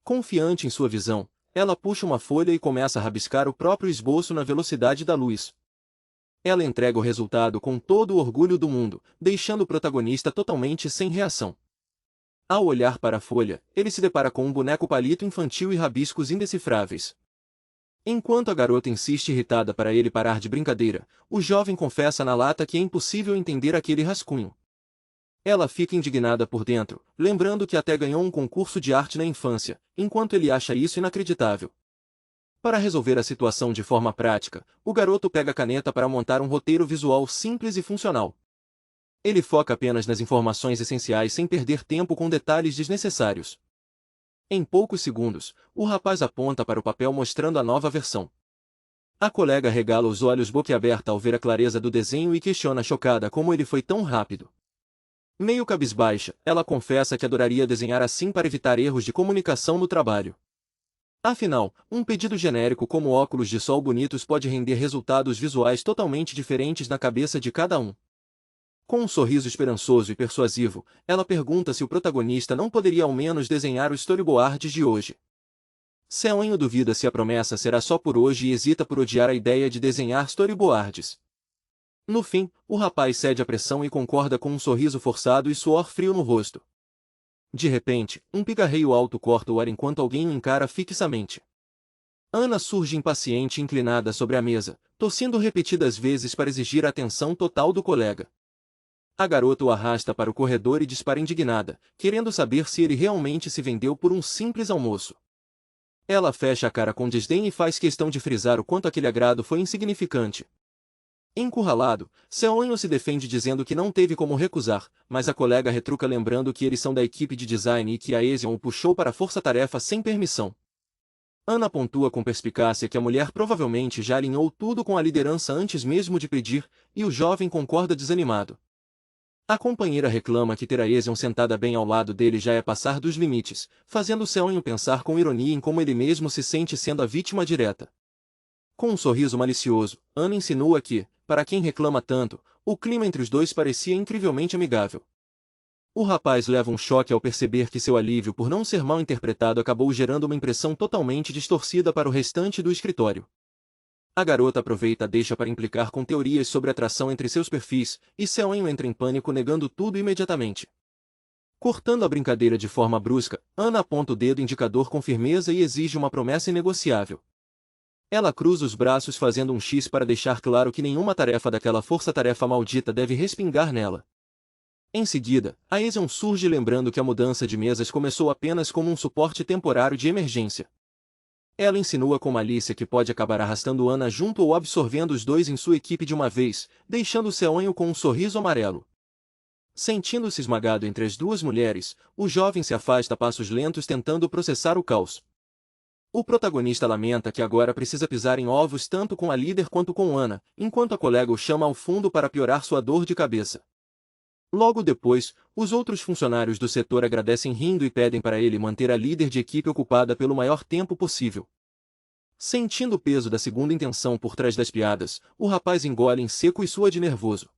Confiante em sua visão, ela puxa uma folha e começa a rabiscar o próprio esboço na velocidade da luz. Ela entrega o resultado com todo o orgulho do mundo, deixando o protagonista totalmente sem reação. Ao olhar para a folha, ele se depara com um boneco palito infantil e rabiscos indecifráveis. Enquanto a garota insiste irritada para ele parar de brincadeira, o jovem confessa na lata que é impossível entender aquele rascunho. Ela fica indignada por dentro, lembrando que até ganhou um concurso de arte na infância, enquanto ele acha isso inacreditável. Para resolver a situação de forma prática, o garoto pega a caneta para montar um roteiro visual simples e funcional. Ele foca apenas nas informações essenciais sem perder tempo com detalhes desnecessários. Em poucos segundos, o rapaz aponta para o papel mostrando a nova versão. A colega regala os olhos boquiaberta ao ver a clareza do desenho e questiona chocada como ele foi tão rápido. Meio cabisbaixa, ela confessa que adoraria desenhar assim para evitar erros de comunicação no trabalho. Afinal, um pedido genérico como óculos de sol bonitos pode render resultados visuais totalmente diferentes na cabeça de cada um. Com um sorriso esperançoso e persuasivo, ela pergunta se o protagonista não poderia ao menos desenhar os storyboards de hoje. Seonho duvida se a promessa será só por hoje e hesita por odiar a ideia de desenhar storyboards. No fim, o rapaz cede à pressão e concorda com um sorriso forçado e suor frio no rosto. De repente, um pigarreio alto corta o ar enquanto alguém o encara fixamente. Ana surge impaciente e inclinada sobre a mesa, tossindo repetidas vezes para exigir a atenção total do colega. A garota o arrasta para o corredor e dispara indignada, querendo saber se ele realmente se vendeu por um simples almoço. Ela fecha a cara com desdém e faz questão de frisar o quanto aquele agrado foi insignificante. Encurralado, Seonho se defende dizendo que não teve como recusar, mas a colega retruca lembrando que eles são da equipe de design e que a Ezion o puxou para a força-tarefa sem permissão. Ana pontua com perspicácia que a mulher provavelmente já alinhou tudo com a liderança antes mesmo de pedir, e o jovem concorda desanimado. A companheira reclama que ter a Ezion sentada bem ao lado dele já é passar dos limites, fazendo Seonho pensar com ironia em como ele mesmo se sente sendo a vítima direta. Com um sorriso malicioso, Ana insinua que, para quem reclama tanto, o clima entre os dois parecia incrivelmente amigável. O rapaz leva um choque ao perceber que seu alívio por não ser mal interpretado acabou gerando uma impressão totalmente distorcida para o restante do escritório. A garota aproveita a deixa para implicar com teorias sobre atração entre seus perfis, e Seonho entra em pânico negando tudo imediatamente. Cortando a brincadeira de forma brusca, Ana aponta o dedo indicador com firmeza e exige uma promessa inegociável. Ela cruza os braços fazendo um X para deixar claro que nenhuma tarefa daquela força-tarefa maldita deve respingar nela. Em seguida, a Aeson surge lembrando que a mudança de mesas começou apenas como um suporte temporário de emergência. Ela insinua com malícia que pode acabar arrastando Ana junto ou absorvendo os dois em sua equipe de uma vez, deixando Seonho com um sorriso amarelo. Sentindo-se esmagado entre as duas mulheres, o jovem se afasta a passos lentos tentando processar o caos. O protagonista lamenta que agora precisa pisar em ovos tanto com a líder quanto com Ana, enquanto a colega o chama ao fundo para piorar sua dor de cabeça. Logo depois, os outros funcionários do setor agradecem rindo e pedem para ele manter a líder de equipe ocupada pelo maior tempo possível. Sentindo o peso da segunda intenção por trás das piadas, o rapaz engole em seco e sua de nervoso.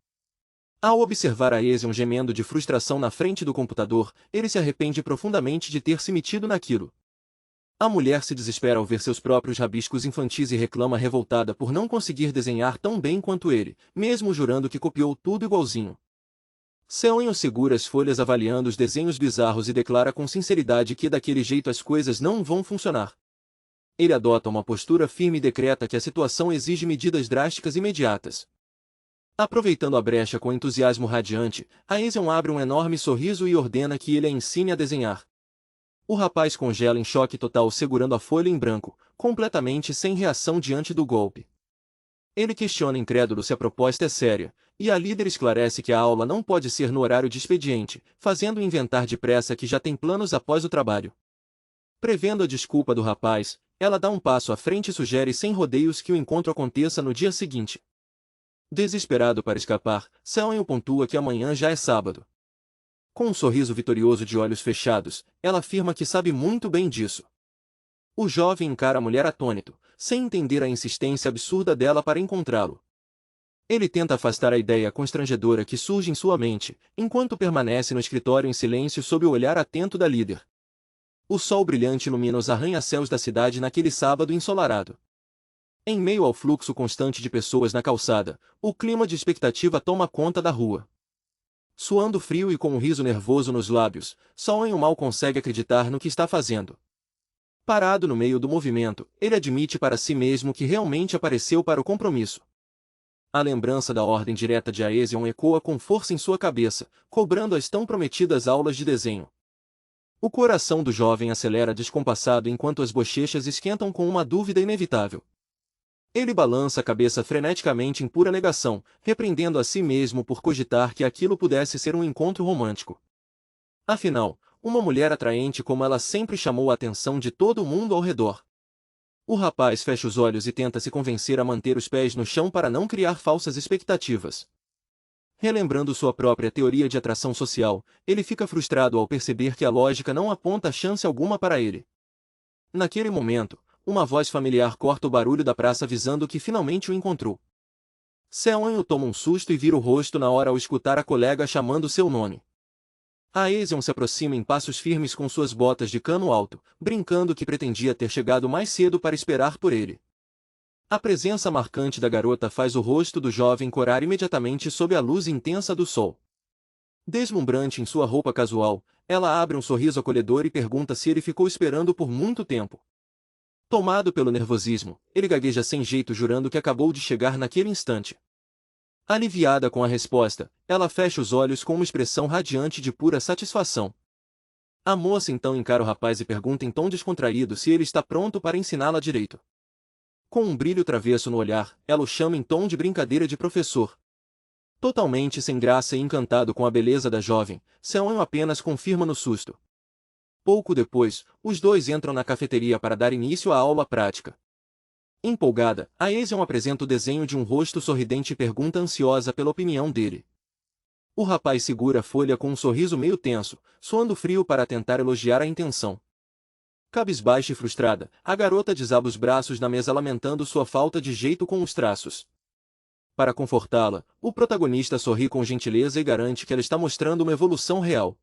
Ao observar a Aeson gemendo de frustração na frente do computador, ele se arrepende profundamente de ter se metido naquilo. A mulher se desespera ao ver seus próprios rabiscos infantis e reclama revoltada por não conseguir desenhar tão bem quanto ele, mesmo jurando que copiou tudo igualzinho. Seonho segura as folhas avaliando os desenhos bizarros e declara com sinceridade que daquele jeito as coisas não vão funcionar. Ele adota uma postura firme e decreta que a situação exige medidas drásticas imediatas. Aproveitando a brecha com entusiasmo radiante, Aeson abre um enorme sorriso e ordena que ele a ensine a desenhar. O rapaz congela em choque total segurando a folha em branco, completamente sem reação diante do golpe. Ele questiona incrédulo se a proposta é séria, e a líder esclarece que a aula não pode ser no horário de expediente, fazendo inventar depressa que já tem planos após o trabalho. Prevendo a desculpa do rapaz, ela dá um passo à frente e sugere sem rodeios que o encontro aconteça no dia seguinte. Desesperado para escapar, Seonho pontua que amanhã já é sábado. Com um sorriso vitorioso de olhos fechados, ela afirma que sabe muito bem disso. O jovem encara a mulher atônito, sem entender a insistência absurda dela para encontrá-lo. Ele tenta afastar a ideia constrangedora que surge em sua mente, enquanto permanece no escritório em silêncio sob o olhar atento da líder. O sol brilhante ilumina os arranha-céus da cidade naquele sábado ensolarado. Em meio ao fluxo constante de pessoas na calçada, o clima de expectativa toma conta da rua. Suando frio e com um riso nervoso nos lábios, Seonho mal consegue acreditar no que está fazendo. Parado no meio do movimento, ele admite para si mesmo que realmente apareceu para o compromisso. A lembrança da ordem direta de Aeson ecoa com força em sua cabeça, cobrando as tão prometidas aulas de desenho. O coração do jovem acelera descompassado enquanto as bochechas esquentam com uma dúvida inevitável. Ele balança a cabeça freneticamente em pura negação, repreendendo a si mesmo por cogitar que aquilo pudesse ser um encontro romântico. Afinal, uma mulher atraente como ela sempre chamou a atenção de todo mundo ao redor. O rapaz fecha os olhos e tenta se convencer a manter os pés no chão para não criar falsas expectativas. Relembrando sua própria teoria de atração social, ele fica frustrado ao perceber que a lógica não aponta chance alguma para ele. Naquele momento, uma voz familiar corta o barulho da praça avisando que finalmente o encontrou. Seonho toma um susto e vira o rosto na hora ao escutar a colega chamando seu nome. A Aeson se aproxima em passos firmes com suas botas de cano alto, brincando que pretendia ter chegado mais cedo para esperar por ele. A presença marcante da garota faz o rosto do jovem corar imediatamente sob a luz intensa do sol. Deslumbrante em sua roupa casual, ela abre um sorriso acolhedor e pergunta se ele ficou esperando por muito tempo. Tomado pelo nervosismo, ele gagueja sem jeito jurando que acabou de chegar naquele instante. Aliviada com a resposta, ela fecha os olhos com uma expressão radiante de pura satisfação. A moça então encara o rapaz e pergunta em tom descontraído se ele está pronto para ensiná-la direito. Com um brilho travesso no olhar, ela o chama em tom de brincadeira de professor. Totalmente sem graça e encantado com a beleza da jovem, Seonho apenas confirma no susto. Pouco depois, os dois entram na cafeteria para dar início à aula prática. Empolgada, Aeson apresenta o desenho de um rosto sorridente e pergunta ansiosa pela opinião dele. O rapaz segura a folha com um sorriso meio tenso, suando frio para tentar elogiar a intenção. Cabisbaixa e frustrada, a garota desaba os braços na mesa lamentando sua falta de jeito com os traços. Para confortá-la, o protagonista sorri com gentileza e garante que ela está mostrando uma evolução real.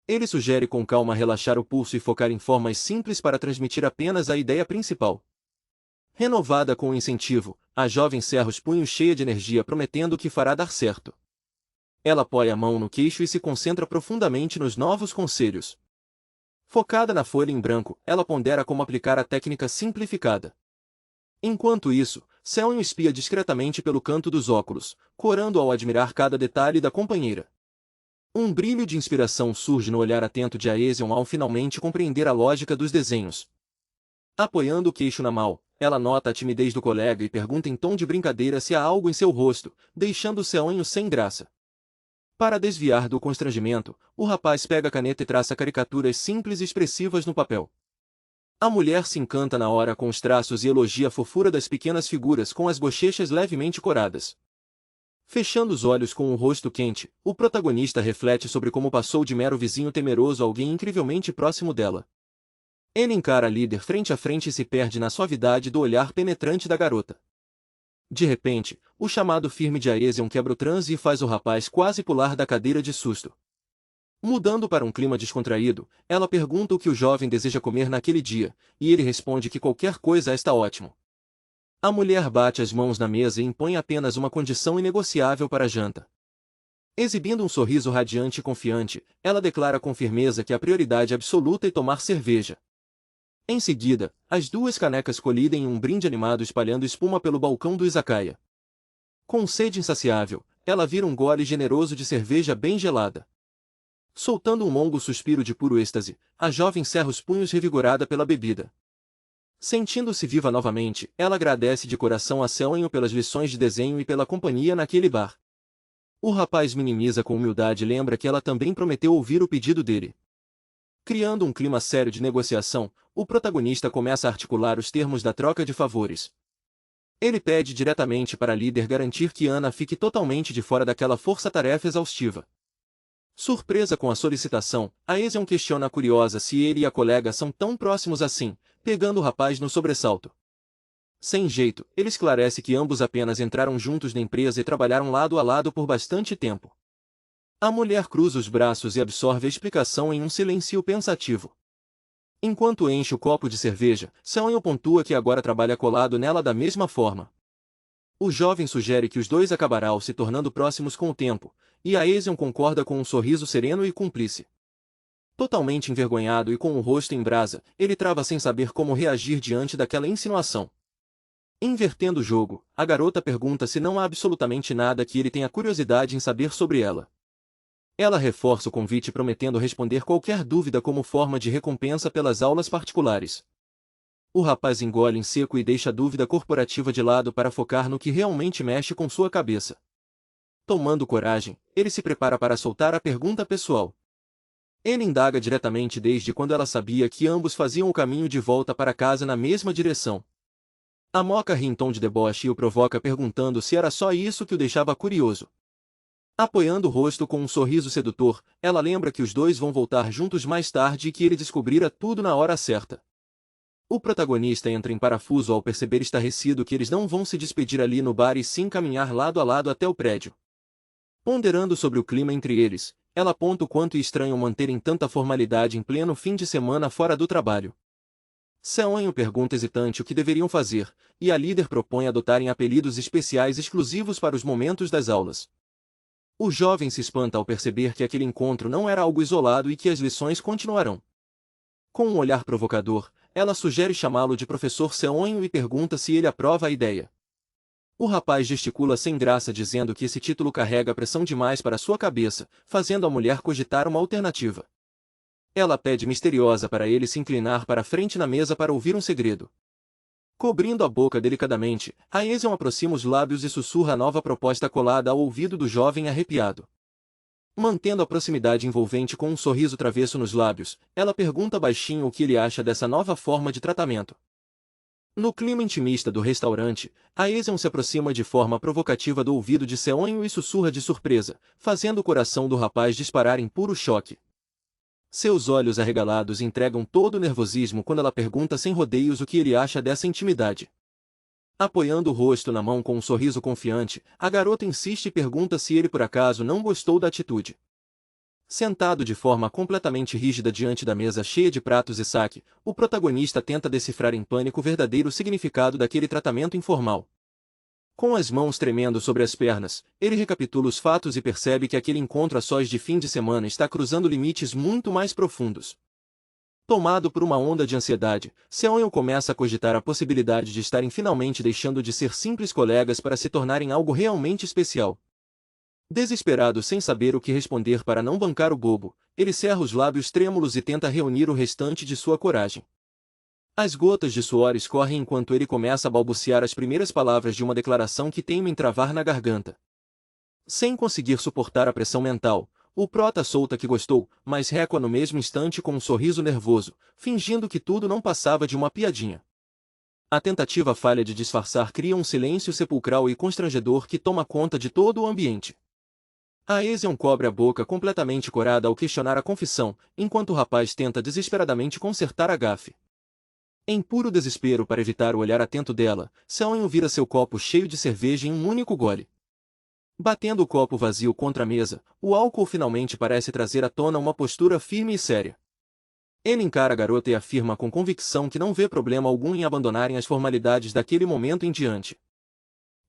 Ele sugere com calma relaxar o pulso e focar em formas simples para transmitir apenas a ideia principal. Renovada com o incentivo, a jovem cerra os punhos cheia de energia prometendo que fará dar certo. Ela apoia a mão no queixo e se concentra profundamente nos novos conselhos. Focada na folha em branco, ela pondera como aplicar a técnica simplificada. Enquanto isso, Seon espia discretamente pelo canto dos óculos, corando ao admirar cada detalhe da companheira. Um brilho de inspiração surge no olhar atento de Aesion ao finalmente compreender a lógica dos desenhos. Apoiando o queixo na mão, ela nota a timidez do colega e pergunta em tom de brincadeira se há algo em seu rosto, deixando Seonho sem graça. Para desviar do constrangimento, o rapaz pega a caneta e traça caricaturas simples e expressivas no papel. A mulher se encanta na hora com os traços e elogia a fofura das pequenas figuras com as bochechas levemente coradas. Fechando os olhos com o rosto quente, o protagonista reflete sobre como passou de mero vizinho temeroso a alguém incrivelmente próximo dela. Ele encara a líder frente a frente e se perde na suavidade do olhar penetrante da garota. De repente, o chamado firme de Aesion quebra o transe e faz o rapaz quase pular da cadeira de susto. Mudando para um clima descontraído, ela pergunta o que o jovem deseja comer naquele dia, e ele responde que qualquer coisa está ótimo. A mulher bate as mãos na mesa e impõe apenas uma condição inegociável para a janta. Exibindo um sorriso radiante e confiante, ela declara com firmeza que a prioridade absoluta é tomar cerveja. Em seguida, as duas canecas colidem em um brinde animado espalhando espuma pelo balcão do izakaya. Com sede insaciável, ela vira um gole generoso de cerveja bem gelada. Soltando um longo suspiro de puro êxtase, a jovem cerra os punhos revigorada pela bebida. Sentindo-se viva novamente, ela agradece de coração a Seonho pelas lições de desenho e pela companhia naquele bar. O rapaz minimiza com humildade e lembra que ela também prometeu ouvir o pedido dele. Criando um clima sério de negociação, o protagonista começa a articular os termos da troca de favores. Ele pede diretamente para a líder garantir que Ana fique totalmente de fora daquela força-tarefa exaustiva. Surpresa com a solicitação, Aesion questiona a curiosa se ele e a colega são tão próximos assim, pegando o rapaz no sobressalto. Sem jeito, ele esclarece que ambos apenas entraram juntos na empresa e trabalharam lado a lado por bastante tempo. A mulher cruza os braços e absorve a explicação em um silêncio pensativo. Enquanto enche o copo de cerveja, Seonho pontua que agora trabalha colado nela da mesma forma. O jovem sugere que os dois acabarão se tornando próximos com o tempo, e Aesion concorda com um sorriso sereno e cúmplice. Totalmente envergonhado e com o rosto em brasa, ele trava sem saber como reagir diante daquela insinuação. Invertendo o jogo, a garota pergunta se não há absolutamente nada que ele tenha curiosidade em saber sobre ela. Ela reforça o convite prometendo responder qualquer dúvida como forma de recompensa pelas aulas particulares. O rapaz engole em seco e deixa a dúvida corporativa de lado para focar no que realmente mexe com sua cabeça. Tomando coragem, ele se prepara para soltar a pergunta pessoal. Ele indaga diretamente desde quando ela sabia que ambos faziam o caminho de volta para casa na mesma direção. A moca ri em tom de deboche e o provoca perguntando se era só isso que o deixava curioso. Apoiando o rosto com um sorriso sedutor, ela lembra que os dois vão voltar juntos mais tarde e que ele descobrira tudo na hora certa. O protagonista entra em parafuso ao perceber estarrecido que eles não vão se despedir ali no bar e sim caminhar lado a lado até o prédio. Ponderando sobre o clima entre eles, ela aponta o quanto estranho manterem tanta formalidade em pleno fim de semana fora do trabalho. Seonho pergunta hesitante o que deveriam fazer, e a líder propõe adotarem apelidos especiais exclusivos para os momentos das aulas. O jovem se espanta ao perceber que aquele encontro não era algo isolado e que as lições continuarão. Com um olhar provocador, ela sugere chamá-lo de professor Seonho e pergunta se ele aprova a ideia. O rapaz gesticula sem graça dizendo que esse título carrega pressão demais para sua cabeça, fazendo a mulher cogitar uma alternativa. Ela pede misteriosa para ele se inclinar para a frente na mesa para ouvir um segredo. Cobrindo a boca delicadamente, Aesion aproxima os lábios e sussurra a nova proposta colada ao ouvido do jovem arrepiado. Mantendo a proximidade envolvente com um sorriso travesso nos lábios, ela pergunta baixinho o que ele acha dessa nova forma de tratamento. No clima intimista do restaurante, Aesion se aproxima de forma provocativa do ouvido de Seonho e sussurra de surpresa, fazendo o coração do rapaz disparar em puro choque. Seus olhos arregalados entregam todo o nervosismo quando ela pergunta sem rodeios o que ele acha dessa intimidade. Apoiando o rosto na mão com um sorriso confiante, a garota insiste e pergunta se ele por acaso não gostou da atitude. Sentado de forma completamente rígida diante da mesa cheia de pratos e saque, o protagonista tenta decifrar em pânico o verdadeiro significado daquele tratamento informal. Com as mãos tremendo sobre as pernas, ele recapitula os fatos e percebe que aquele encontro a sós de fim de semana está cruzando limites muito mais profundos. Tomado por uma onda de ansiedade, Seonho começa a cogitar a possibilidade de estarem finalmente deixando de ser simples colegas para se tornarem algo realmente especial. Desesperado sem saber o que responder para não bancar o bobo, ele cerra os lábios trêmulos e tenta reunir o restante de sua coragem. As gotas de suor escorrem enquanto ele começa a balbuciar as primeiras palavras de uma declaração que teima em travar na garganta. Sem conseguir suportar a pressão mental, o prota solta que gostou, mas recua no mesmo instante com um sorriso nervoso, fingindo que tudo não passava de uma piadinha. A tentativa falha de disfarçar cria um silêncio sepulcral e constrangedor que toma conta de todo o ambiente. A Ezion cobre a boca completamente corada ao questionar a confissão, enquanto o rapaz tenta desesperadamente consertar a gafe. Em puro desespero para evitar o olhar atento dela, Seonho vira seu copo cheio de cerveja em um único gole. Batendo o copo vazio contra a mesa, o álcool finalmente parece trazer à tona uma postura firme e séria. Ele encara a garota e afirma com convicção que não vê problema algum em abandonarem as formalidades daquele momento em diante.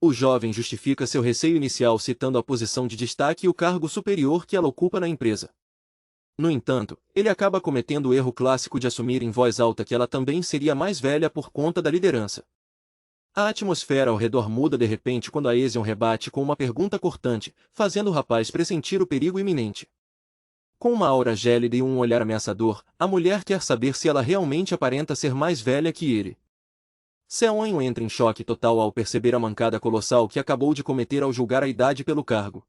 O jovem justifica seu receio inicial citando a posição de destaque e o cargo superior que ela ocupa na empresa. No entanto, ele acaba cometendo o erro clássico de assumir em voz alta que ela também seria mais velha por conta da liderança. A atmosfera ao redor muda de repente quando a Ezion rebate com uma pergunta cortante, fazendo o rapaz pressentir o perigo iminente. Com uma aura gélida e um olhar ameaçador, a mulher quer saber se ela realmente aparenta ser mais velha que ele. Seonho entra em choque total ao perceber a mancada colossal que acabou de cometer ao julgar a idade pelo cargo.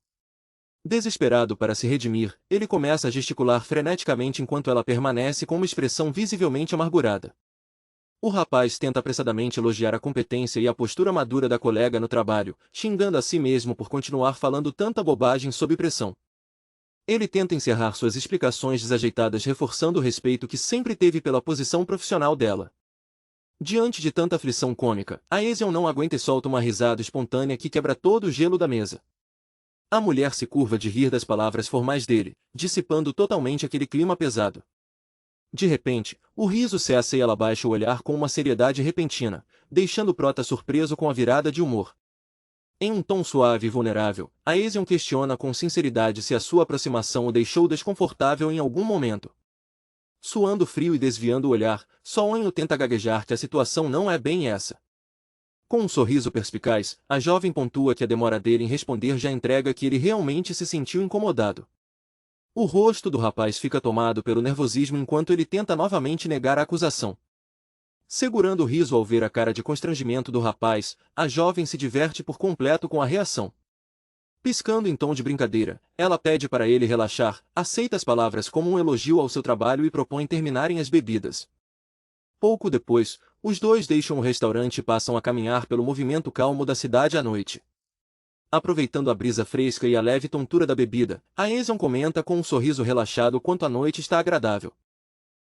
Desesperado para se redimir, ele começa a gesticular freneticamente enquanto ela permanece com uma expressão visivelmente amargurada. O rapaz tenta apressadamente elogiar a competência e a postura madura da colega no trabalho, xingando a si mesmo por continuar falando tanta bobagem sob pressão. Ele tenta encerrar suas explicações desajeitadas reforçando o respeito que sempre teve pela posição profissional dela. Diante de tanta aflição cômica, a Ezion não aguenta e solta uma risada espontânea que quebra todo o gelo da mesa. A mulher se curva de rir das palavras formais dele, dissipando totalmente aquele clima pesado. De repente, o riso cessa e ela baixa o olhar com uma seriedade repentina, deixando o prota surpreso com a virada de humor. Em um tom suave e vulnerável, a Ezion questiona com sinceridade se a sua aproximação o deixou desconfortável em algum momento. Suando frio e desviando o olhar, Seonho tenta gaguejar que a situação não é bem essa. Com um sorriso perspicaz, a jovem pontua que a demora dele em responder já entrega que ele realmente se sentiu incomodado. O rosto do rapaz fica tomado pelo nervosismo enquanto ele tenta novamente negar a acusação. Segurando o riso ao ver a cara de constrangimento do rapaz, a jovem se diverte por completo com a reação. Piscando em tom de brincadeira, ela pede para ele relaxar, aceita as palavras como um elogio ao seu trabalho e propõe terminarem as bebidas. Pouco depois, os dois deixam o restaurante e passam a caminhar pelo movimento calmo da cidade à noite. Aproveitando a brisa fresca e a leve tontura da bebida, a Ezion comenta com um sorriso relaxado quanto a noite está agradável.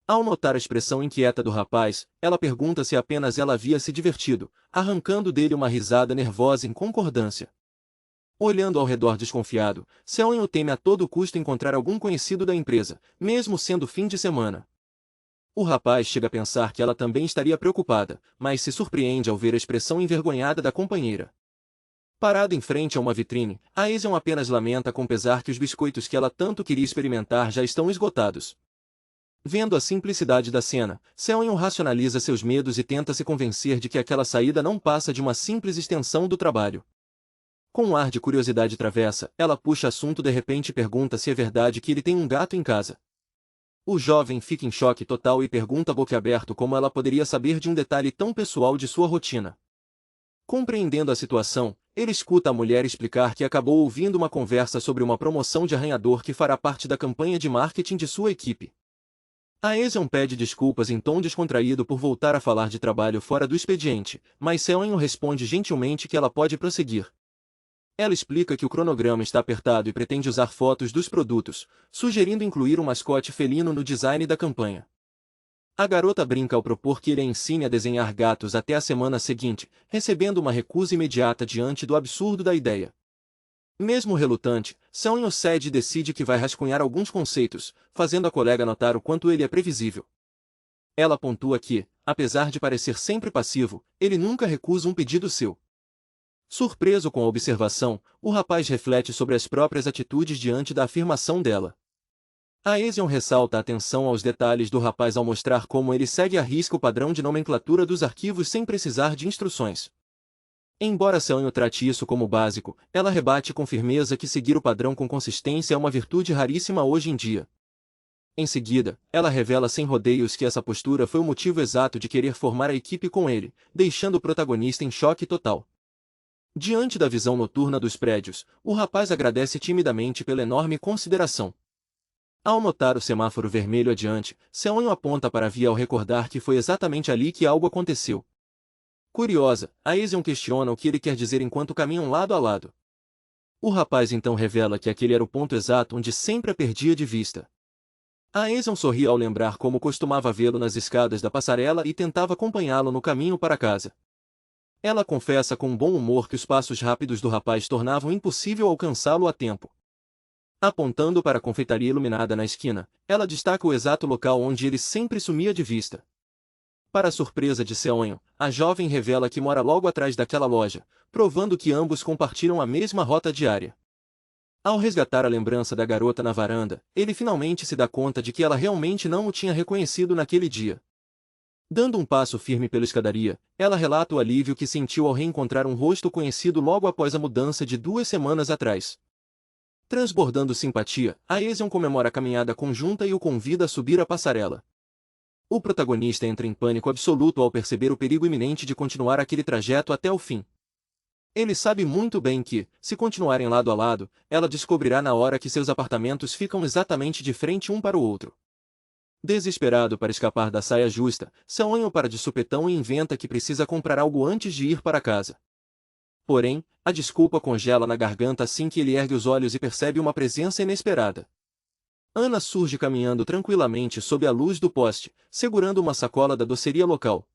Ao notar a expressão inquieta do rapaz, ela pergunta se apenas ela havia se divertido, arrancando dele uma risada nervosa em concordância. Olhando ao redor desconfiado, Seonho teme a todo custo encontrar algum conhecido da empresa, mesmo sendo fim de semana. O rapaz chega a pensar que ela também estaria preocupada, mas se surpreende ao ver a expressão envergonhada da companheira. Parada em frente a uma vitrine, a Ezion apenas lamenta com pesar que os biscoitos que ela tanto queria experimentar já estão esgotados. Vendo a simplicidade da cena, Seonho racionaliza seus medos e tenta se convencer de que aquela saída não passa de uma simples extensão do trabalho. Com um ar de curiosidade travessa, ela puxa assunto de repente e pergunta se é verdade que ele tem um gato em casa. O jovem fica em choque total e pergunta boquiaberto como ela poderia saber de um detalhe tão pessoal de sua rotina. Compreendendo a situação, ele escuta a mulher explicar que acabou ouvindo uma conversa sobre uma promoção de arranhador que fará parte da campanha de marketing de sua equipe. A Ezion pede desculpas em tom descontraído por voltar a falar de trabalho fora do expediente, mas Seonho responde gentilmente que ela pode prosseguir. Ela explica que o cronograma está apertado e pretende usar fotos dos produtos, sugerindo incluir um mascote felino no design da campanha. A garota brinca ao propor que ele a ensine a desenhar gatos até a semana seguinte, recebendo uma recusa imediata diante do absurdo da ideia. Mesmo relutante, Seonho cede e decide que vai rascunhar alguns conceitos, fazendo a colega notar o quanto ele é previsível. Ela pontua que, apesar de parecer sempre passivo, ele nunca recusa um pedido seu. Surpreso com a observação, o rapaz reflete sobre as próprias atitudes diante da afirmação dela. A Ezion ressalta a atenção aos detalhes do rapaz ao mostrar como ele segue à risca o padrão de nomenclatura dos arquivos sem precisar de instruções. Embora Seonho trate isso como básico, ela rebate com firmeza que seguir o padrão com consistência é uma virtude raríssima hoje em dia. Em seguida, ela revela sem rodeios que essa postura foi o motivo exato de querer formar a equipe com ele, deixando o protagonista em choque total. Diante da visão noturna dos prédios, o rapaz agradece timidamente pela enorme consideração. Ao notar o semáforo vermelho adiante, Seonho aponta para a via ao recordar que foi exatamente ali que algo aconteceu. Curiosa, a Ezion questiona o que ele quer dizer enquanto caminham lado a lado. O rapaz então revela que aquele era o ponto exato onde sempre a perdia de vista. A Ezion sorri ao lembrar como costumava vê-lo nas escadas da passarela e tentava acompanhá-lo no caminho para casa. Ela confessa com bom humor que os passos rápidos do rapaz tornavam impossível alcançá-lo a tempo. Apontando para a confeitaria iluminada na esquina, ela destaca o exato local onde ele sempre sumia de vista. Para a surpresa de Seonho, a jovem revela que mora logo atrás daquela loja, provando que ambos compartilham a mesma rota diária. Ao resgatar a lembrança da garota na varanda, ele finalmente se dá conta de que ela realmente não o tinha reconhecido naquele dia. Dando um passo firme pela escadaria, ela relata o alívio que sentiu ao reencontrar um rosto conhecido logo após a mudança de 2 semanas atrás. Transbordando simpatia, a Ezion comemora a caminhada conjunta e o convida a subir a passarela. O protagonista entra em pânico absoluto ao perceber o perigo iminente de continuar aquele trajeto até o fim. Ele sabe muito bem que, se continuarem lado a lado, ela descobrirá na hora que seus apartamentos ficam exatamente de frente um para o outro. Desesperado para escapar da saia justa, Seonho para de supetão e inventa que precisa comprar algo antes de ir para casa. Porém, a desculpa congela na garganta assim que ele ergue os olhos e percebe uma presença inesperada. Ana surge caminhando tranquilamente sob a luz do poste, segurando uma sacola da doceria local.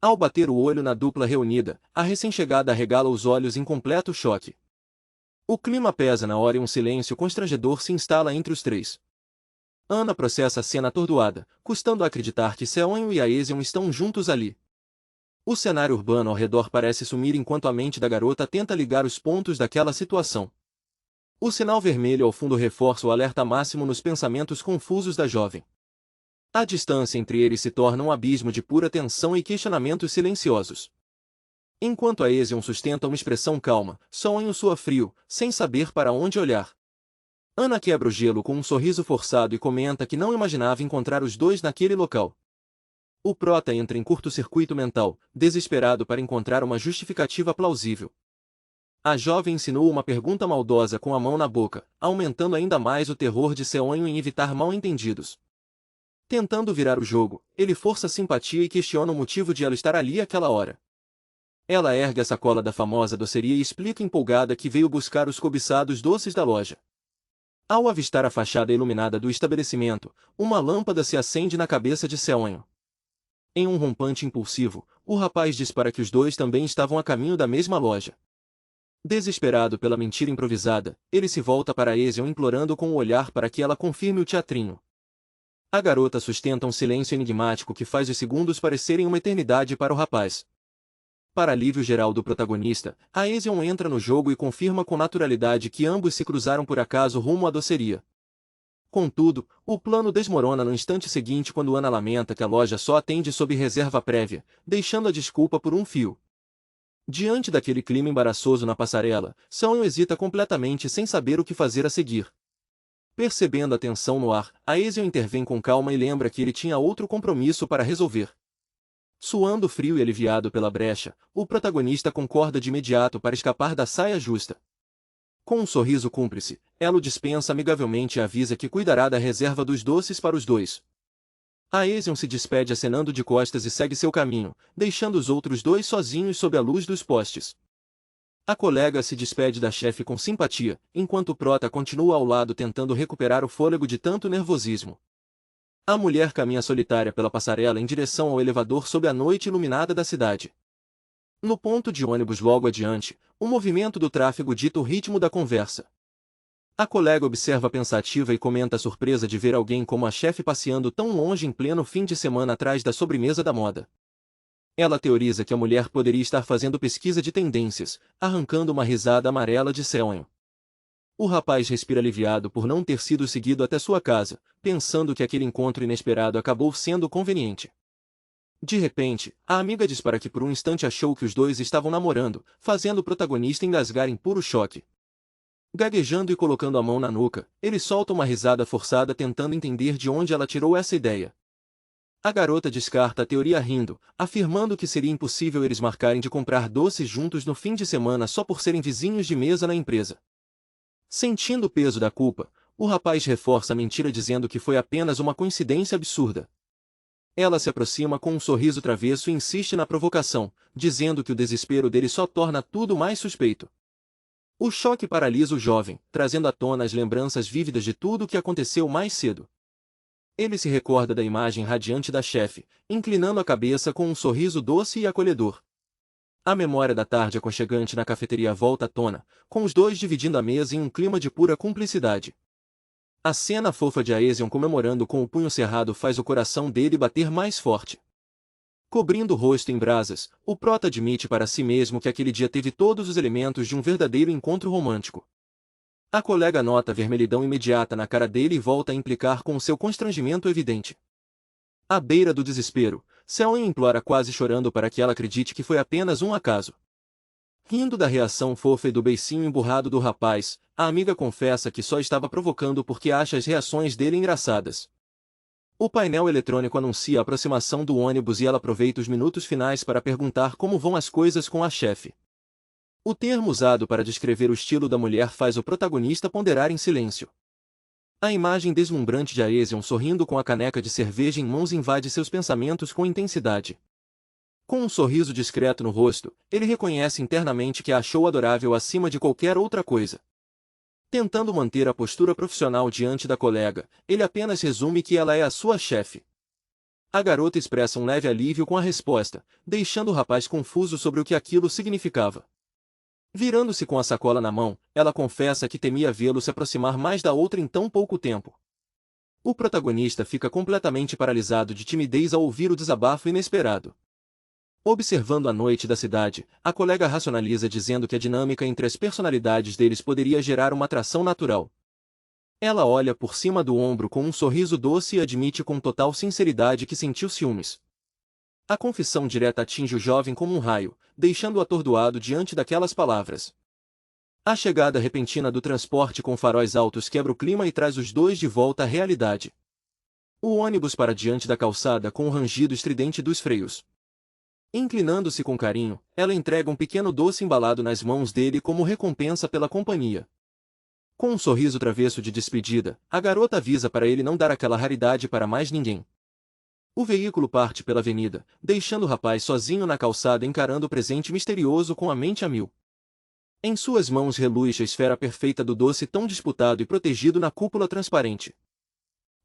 Ao bater o olho na dupla reunida, a recém-chegada arregala os olhos em completo choque. O clima pesa na hora e um silêncio constrangedor se instala entre os três. Ana processa a cena atordoada, custando a acreditar que Seonho e a Ezion estão juntos ali. O cenário urbano ao redor parece sumir enquanto a mente da garota tenta ligar os pontos daquela situação. O sinal vermelho ao fundo reforça o alerta máximo nos pensamentos confusos da jovem. A distância entre eles se torna um abismo de pura tensão e questionamentos silenciosos. Enquanto a Ezion sustenta uma expressão calma, Seonho soa frio, sem saber para onde olhar. Ana quebra o gelo com um sorriso forçado e comenta que não imaginava encontrar os dois naquele local. O prota entra em curto-circuito mental, desesperado para encontrar uma justificativa plausível. A jovem insinuou uma pergunta maldosa com a mão na boca, aumentando ainda mais o terror de Seonho em evitar mal-entendidos. Tentando virar o jogo, ele força simpatia e questiona o motivo de ela estar ali àquela hora. Ela ergue a sacola da famosa doceria e explica empolgada que veio buscar os cobiçados doces da loja. Ao avistar a fachada iluminada do estabelecimento, uma lâmpada se acende na cabeça de Seonho. Em um rompante impulsivo, o rapaz diz para que os dois também estavam a caminho da mesma loja. Desesperado pela mentira improvisada, ele se volta para Ezion implorando com o olhar para que ela confirme o teatrinho. A garota sustenta um silêncio enigmático que faz os segundos parecerem uma eternidade para o rapaz. Para alívio geral do protagonista, a Ezion entra no jogo e confirma com naturalidade que ambos se cruzaram por acaso rumo à doceria. Contudo, o plano desmorona no instante seguinte quando Ana lamenta que a loja só atende sob reserva prévia, deixando a desculpa por um fio. Diante daquele clima embaraçoso na passarela, Seonho hesita completamente sem saber o que fazer a seguir. Percebendo a tensão no ar, a Ezion intervém com calma e lembra que ele tinha outro compromisso para resolver. Suando frio e aliviado pela brecha, o protagonista concorda de imediato para escapar da saia justa. Com um sorriso cúmplice, ela o dispensa amigavelmente e avisa que cuidará da reserva dos doces para os dois. A Ezion se despede acenando de costas e segue seu caminho, deixando os outros dois sozinhos sob a luz dos postes. A colega se despede da chefe com simpatia, enquanto o prota continua ao lado tentando recuperar o fôlego de tanto nervosismo. A mulher caminha solitária pela passarela em direção ao elevador sob a noite iluminada da cidade. No ponto de ônibus logo adiante, o movimento do tráfego dita o ritmo da conversa. A colega observa pensativa e comenta a surpresa de ver alguém como a chefe passeando tão longe em pleno fim de semana atrás da sobremesa da moda. Ela teoriza que a mulher poderia estar fazendo pesquisa de tendências, arrancando uma risada amarela de Seon. O rapaz respira aliviado por não ter sido seguido até sua casa, pensando que aquele encontro inesperado acabou sendo conveniente. De repente, a amiga dispara que por um instante achou que os dois estavam namorando, fazendo o protagonista engasgar em puro choque. Gaguejando e colocando a mão na nuca, ele solta uma risada forçada tentando entender de onde ela tirou essa ideia. A garota descarta a teoria rindo, afirmando que seria impossível eles marcarem de comprar doces juntos no fim de semana só por serem vizinhos de mesa na empresa. Sentindo o peso da culpa, o rapaz reforça a mentira dizendo que foi apenas uma coincidência absurda. Ela se aproxima com um sorriso travesso e insiste na provocação, dizendo que o desespero dele só torna tudo mais suspeito. O choque paralisa o jovem, trazendo à tona as lembranças vívidas de tudo o que aconteceu mais cedo. Ele se recorda da imagem radiante da chefe, inclinando a cabeça com um sorriso doce e acolhedor. A memória da tarde aconchegante na cafeteria volta à tona, com os dois dividindo a mesa em um clima de pura cumplicidade. A cena fofa de Aesion comemorando com o punho cerrado faz o coração dele bater mais forte. Cobrindo o rosto em brasas, o prota admite para si mesmo que aquele dia teve todos os elementos de um verdadeiro encontro romântico. A colega nota a vermelhidão imediata na cara dele e volta a implicar com o seu constrangimento evidente. À beira do desespero, Seon implora quase chorando para que ela acredite que foi apenas um acaso. Rindo da reação fofa e do beicinho emburrado do rapaz, a amiga confessa que só estava provocando porque acha as reações dele engraçadas. O painel eletrônico anuncia a aproximação do ônibus e ela aproveita os minutos finais para perguntar como vão as coisas com a chefe. O termo usado para descrever o estilo da mulher faz o protagonista ponderar em silêncio. A imagem deslumbrante de Aesion sorrindo com a caneca de cerveja em mãos invade seus pensamentos com intensidade. Com um sorriso discreto no rosto, ele reconhece internamente que a achou adorável acima de qualquer outra coisa. Tentando manter a postura profissional diante da colega, ele apenas resume que ela é a sua chefe. A garota expressa um leve alívio com a resposta, deixando o rapaz confuso sobre o que aquilo significava. Virando-se com a sacola na mão, ela confessa que temia vê-lo se aproximar mais da outra em tão pouco tempo. O protagonista fica completamente paralisado de timidez ao ouvir o desabafo inesperado. Observando a noite da cidade, a colega racionaliza dizendo que a dinâmica entre as personalidades deles poderia gerar uma atração natural. Ela olha por cima do ombro com um sorriso doce e admite com total sinceridade que sentiu ciúmes. A confissão direta atinge o jovem como um raio, deixando-o atordoado diante daquelas palavras. A chegada repentina do transporte com faróis altos quebra o clima e traz os dois de volta à realidade. O ônibus para diante da calçada com o rangido estridente dos freios. Inclinando-se com carinho, ela entrega um pequeno doce embalado nas mãos dele como recompensa pela companhia. Com um sorriso travesso de despedida, a garota avisa para ele não dar aquela raridade para mais ninguém. O veículo parte pela avenida, deixando o rapaz sozinho na calçada encarando o presente misterioso com a mente a mil. Em suas mãos reluz a esfera perfeita do doce tão disputado e protegido na cúpula transparente.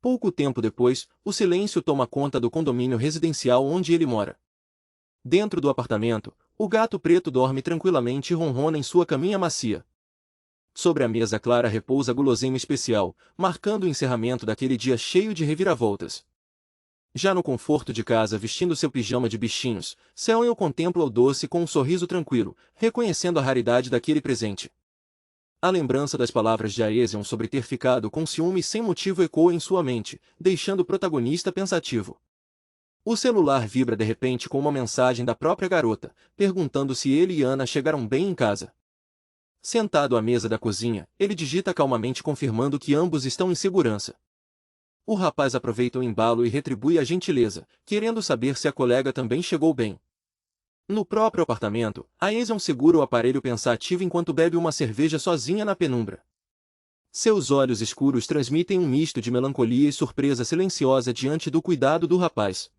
Pouco tempo depois, o silêncio toma conta do condomínio residencial onde ele mora. Dentro do apartamento, o gato preto dorme tranquilamente e ronrona em sua caminha macia. Sobre a mesa clara repousa a guloseima especial, marcando o encerramento daquele dia cheio de reviravoltas. Já no conforto de casa vestindo seu pijama de bichinhos, Seon contempla o doce com um sorriso tranquilo, reconhecendo a raridade daquele presente. A lembrança das palavras de Aesion sobre ter ficado com ciúme sem motivo ecoa em sua mente, deixando o protagonista pensativo. O celular vibra de repente com uma mensagem da própria garota, perguntando se ele e Ana chegaram bem em casa. Sentado à mesa da cozinha, ele digita calmamente confirmando que ambos estão em segurança. O rapaz aproveita o embalo e retribui a gentileza, querendo saber se a colega também chegou bem. No próprio apartamento, Aesion segura o aparelho pensativo enquanto bebe uma cerveja sozinha na penumbra. Seus olhos escuros transmitem um misto de melancolia e surpresa silenciosa diante do cuidado do rapaz.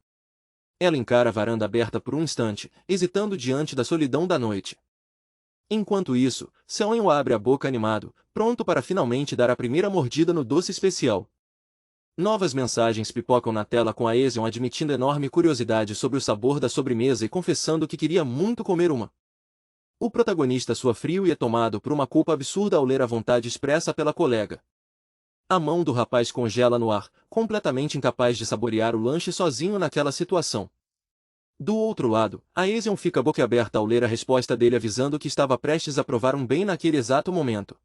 Ela encara a varanda aberta por um instante, hesitando diante da solidão da noite. Enquanto isso, Seon abre a boca animado, pronto para finalmente dar a primeira mordida no doce especial. Novas mensagens pipocam na tela com Aesion admitindo enorme curiosidade sobre o sabor da sobremesa e confessando que queria muito comer uma. O protagonista sua frio e é tomado por uma culpa absurda ao ler a vontade expressa pela colega. A mão do rapaz congela no ar, completamente incapaz de saborear o lanche sozinho naquela situação. Do outro lado, a Aesion fica boquiaberta ao ler a resposta dele avisando que estava prestes a provar um bem naquele exato momento.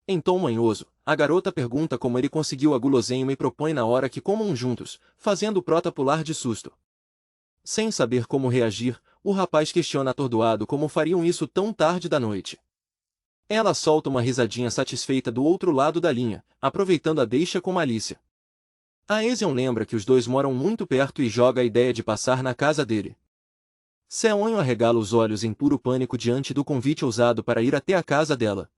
Em tom manhoso, a garota pergunta como ele conseguiu a guloseima e propõe na hora que comam juntos, fazendo o prota pular de susto. Sem saber como reagir, o rapaz questiona atordoado como fariam isso tão tarde da noite. Ela solta uma risadinha satisfeita do outro lado da linha, aproveitando a deixa com malícia. A Aesion lembra que os dois moram muito perto e joga a ideia de passar na casa dele. Seonho arregala os olhos em puro pânico diante do convite ousado para ir até a casa dela.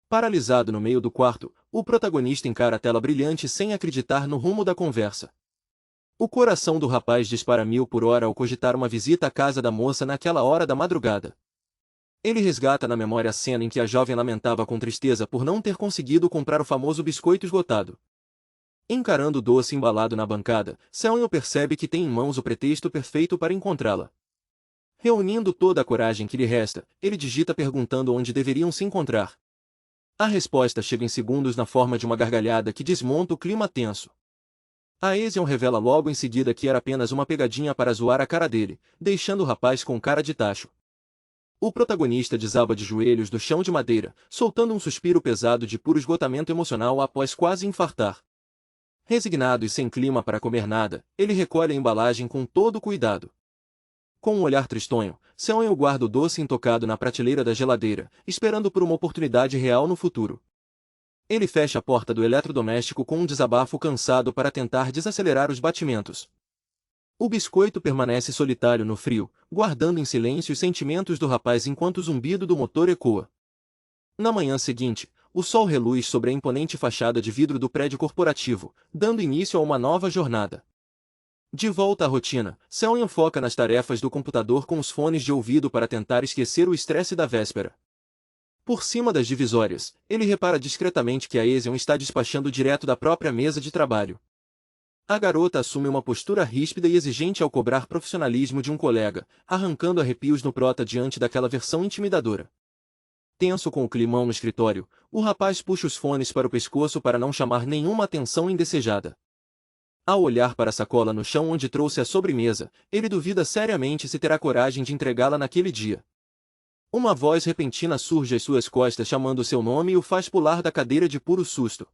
Paralisado no meio do quarto, o protagonista encara a tela brilhante sem acreditar no rumo da conversa. O coração do rapaz dispara 1000 por hora ao cogitar uma visita à casa da moça naquela hora da madrugada. Ele resgata na memória a cena em que a jovem lamentava com tristeza por não ter conseguido comprar o famoso biscoito esgotado. Encarando o doce embalado na bancada, Seonho percebe que tem em mãos o pretexto perfeito para encontrá-la. Reunindo toda a coragem que lhe resta, ele digita perguntando onde deveriam se encontrar. A resposta chega em segundos na forma de uma gargalhada que desmonta o clima tenso. A Aesion revela logo em seguida que era apenas uma pegadinha para zoar a cara dele, deixando o rapaz com cara de tacho. O protagonista desaba de joelhos do chão de madeira, soltando um suspiro pesado de puro esgotamento emocional após quase infartar. Resignado e sem clima para comer nada, ele recolhe a embalagem com todo cuidado. Com um olhar tristonho, Seonho guarda o doce intocado na prateleira da geladeira, esperando por uma oportunidade real no futuro. Ele fecha a porta do eletrodoméstico com um desabafo cansado para tentar desacelerar os batimentos. O biscoito permanece solitário no frio, guardando em silêncio os sentimentos do rapaz enquanto o zumbido do motor ecoa. Na manhã seguinte, o sol reluz sobre a imponente fachada de vidro do prédio corporativo, dando início a uma nova jornada. De volta à rotina, Seonho foca nas tarefas do computador com os fones de ouvido para tentar esquecer o estresse da véspera. Por cima das divisórias, ele repara discretamente que a Aesion está despachando direto da própria mesa de trabalho. A garota assume uma postura ríspida e exigente ao cobrar profissionalismo de um colega, arrancando arrepios no prota diante daquela versão intimidadora. Tenso com o climão no escritório, o rapaz puxa os fones para o pescoço para não chamar nenhuma atenção indesejada. Ao olhar para a sacola no chão onde trouxe a sobremesa, ele duvida seriamente se terá coragem de entregá-la naquele dia. Uma voz repentina surge às suas costas chamando seu nome e o faz pular da cadeira de puro susto.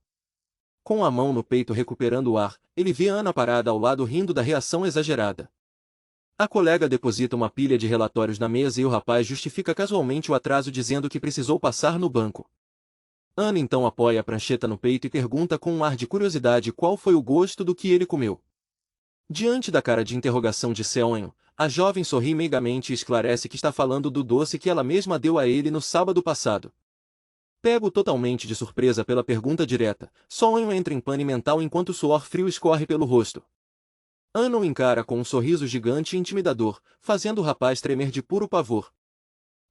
Com a mão no peito recuperando o ar, ele vê Ana parada ao lado rindo da reação exagerada. A colega deposita uma pilha de relatórios na mesa e o rapaz justifica casualmente o atraso dizendo que precisou passar no banco. Ana então apoia a prancheta no peito e pergunta com um ar de curiosidade qual foi o gosto do que ele comeu. Diante da cara de interrogação de Seonho, a jovem sorri meigamente e esclarece que está falando do doce que ela mesma deu a ele no sábado passado. Pego totalmente de surpresa pela pergunta direta, Seonho entra em pane mental enquanto o suor frio escorre pelo rosto. Ana o encara com um sorriso gigante e intimidador, fazendo o rapaz tremer de puro pavor.